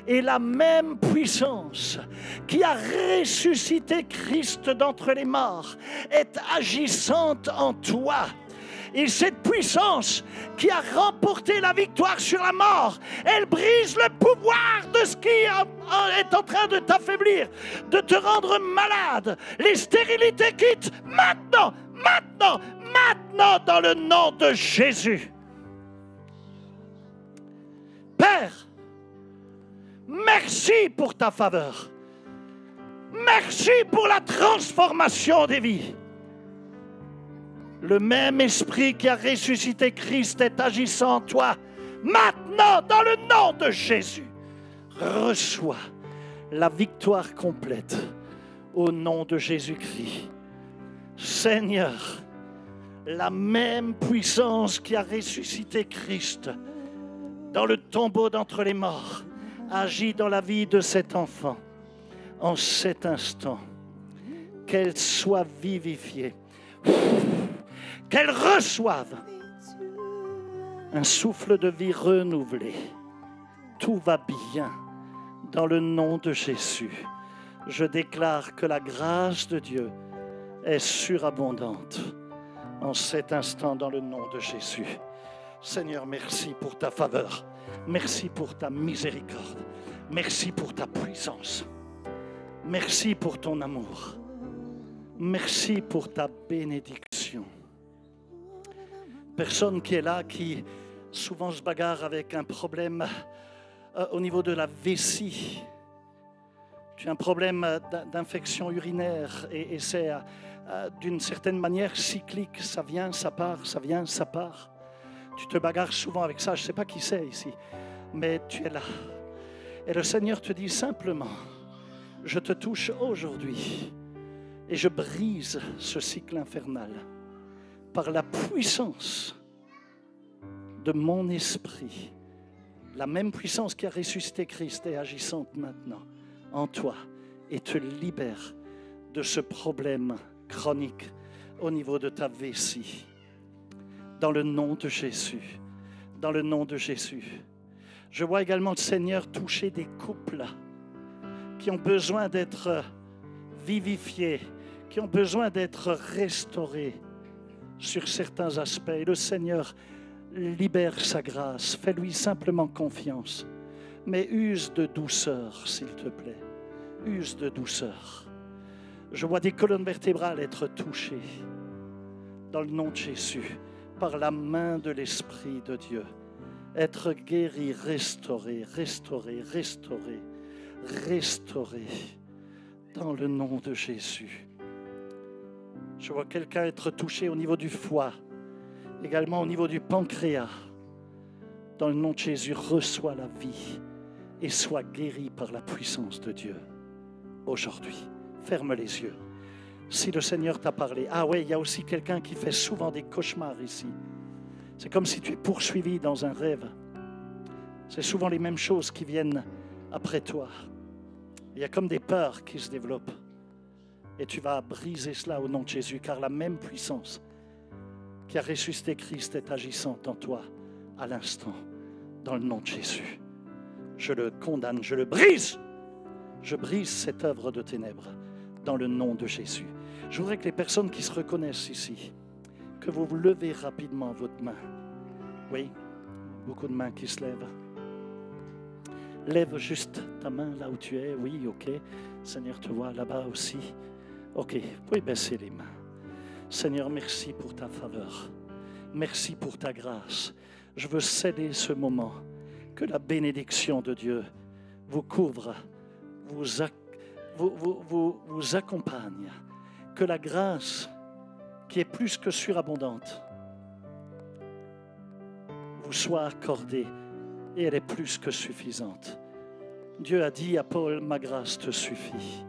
Et la même puissance qui a ressuscité Christ d'entre les morts est agissante en toi. Et cette puissance qui a remporté la victoire sur la mort, elle brise le pouvoir de ce qui est en train de t'affaiblir, de te rendre malade. Les stérilités quittent maintenant, dans le nom de Jésus. Père, merci pour ta faveur. Merci pour la transformation des vies. Le même esprit qui a ressuscité Christ est agissant en toi. Maintenant, dans le nom de Jésus, reçois la victoire complète au nom de Jésus-Christ. Seigneur, la même puissance qui a ressuscité Christ dans le tombeau d'entre les morts. Agis dans la vie de cet enfant en cet instant. Qu'elle soit vivifiée. Qu'elle reçoive un souffle de vie renouvelé. Tout va bien dans le nom de Jésus. Je déclare que la grâce de Dieu est surabondante en cet instant dans le nom de Jésus. Seigneur, merci pour ta faveur. Merci pour ta miséricorde. Merci pour ta puissance. Merci pour ton amour. Merci pour ta bénédiction. Personne qui est là, qui souvent se bagarre avec un problème au niveau de la vessie. Tu as un problème d'infection urinaire et c'est d'une certaine manière cyclique. Ça vient, ça part, ça vient, ça part. Tu te bagarres souvent avec ça. Je ne sais pas qui c'est ici, mais tu es là. Et le Seigneur te dit simplement, je te touche aujourd'hui et je brise ce cycle infernal par la puissance de mon esprit. La même puissance qui a ressuscité Christ est agissante maintenant en toi et te libère de ce problème chronique au niveau de ta vessie. Dans le nom de Jésus. Dans le nom de Jésus. Je vois également le Seigneur toucher des couples qui ont besoin d'être vivifiés, qui ont besoin d'être restaurés sur certains aspects. Et le Seigneur libère sa grâce. Fais-lui simplement confiance. Mais use de douceur, s'il te plaît. Use de douceur. Je vois des colonnes vertébrales être touchées dans le nom de Jésus, par la main de l'Esprit de Dieu. Être guéri, restauré, restauré, restauré, restauré dans le nom de Jésus. Je vois quelqu'un être touché au niveau du foie, également au niveau du pancréas. Dans le nom de Jésus, reçois la vie et sois guéri par la puissance de Dieu. Aujourd'hui, ferme les yeux. Si le Seigneur t'a parlé. Ah oui, il y a aussi quelqu'un qui fait souvent des cauchemars ici. C'est comme si tu es poursuivi dans un rêve. C'est souvent les mêmes choses qui viennent après toi. Il y a comme des peurs qui se développent. Et tu vas briser cela au nom de Jésus, car la même puissance qui a ressuscité Christ est agissante en toi à l'instant, dans le nom de Jésus. Je le condamne, je le brise. Je brise cette œuvre de ténèbres dans le nom de Jésus. Je voudrais que les personnes qui se reconnaissent ici, que vous levez rapidement votre main. Oui, beaucoup de mains qui se lèvent. Lève juste ta main là où tu es. Oui, ok. Seigneur te voit là-bas aussi. Ok, vous pouvez baisser les mains. Seigneur, merci pour ta faveur. Merci pour ta grâce. Je veux sceller ce moment. Que la bénédiction de Dieu vous couvre, vous accompagne. Que la grâce, qui est plus que surabondante, vous soit accordée et elle est plus que suffisante. Dieu a dit à Paul, ma grâce te suffit.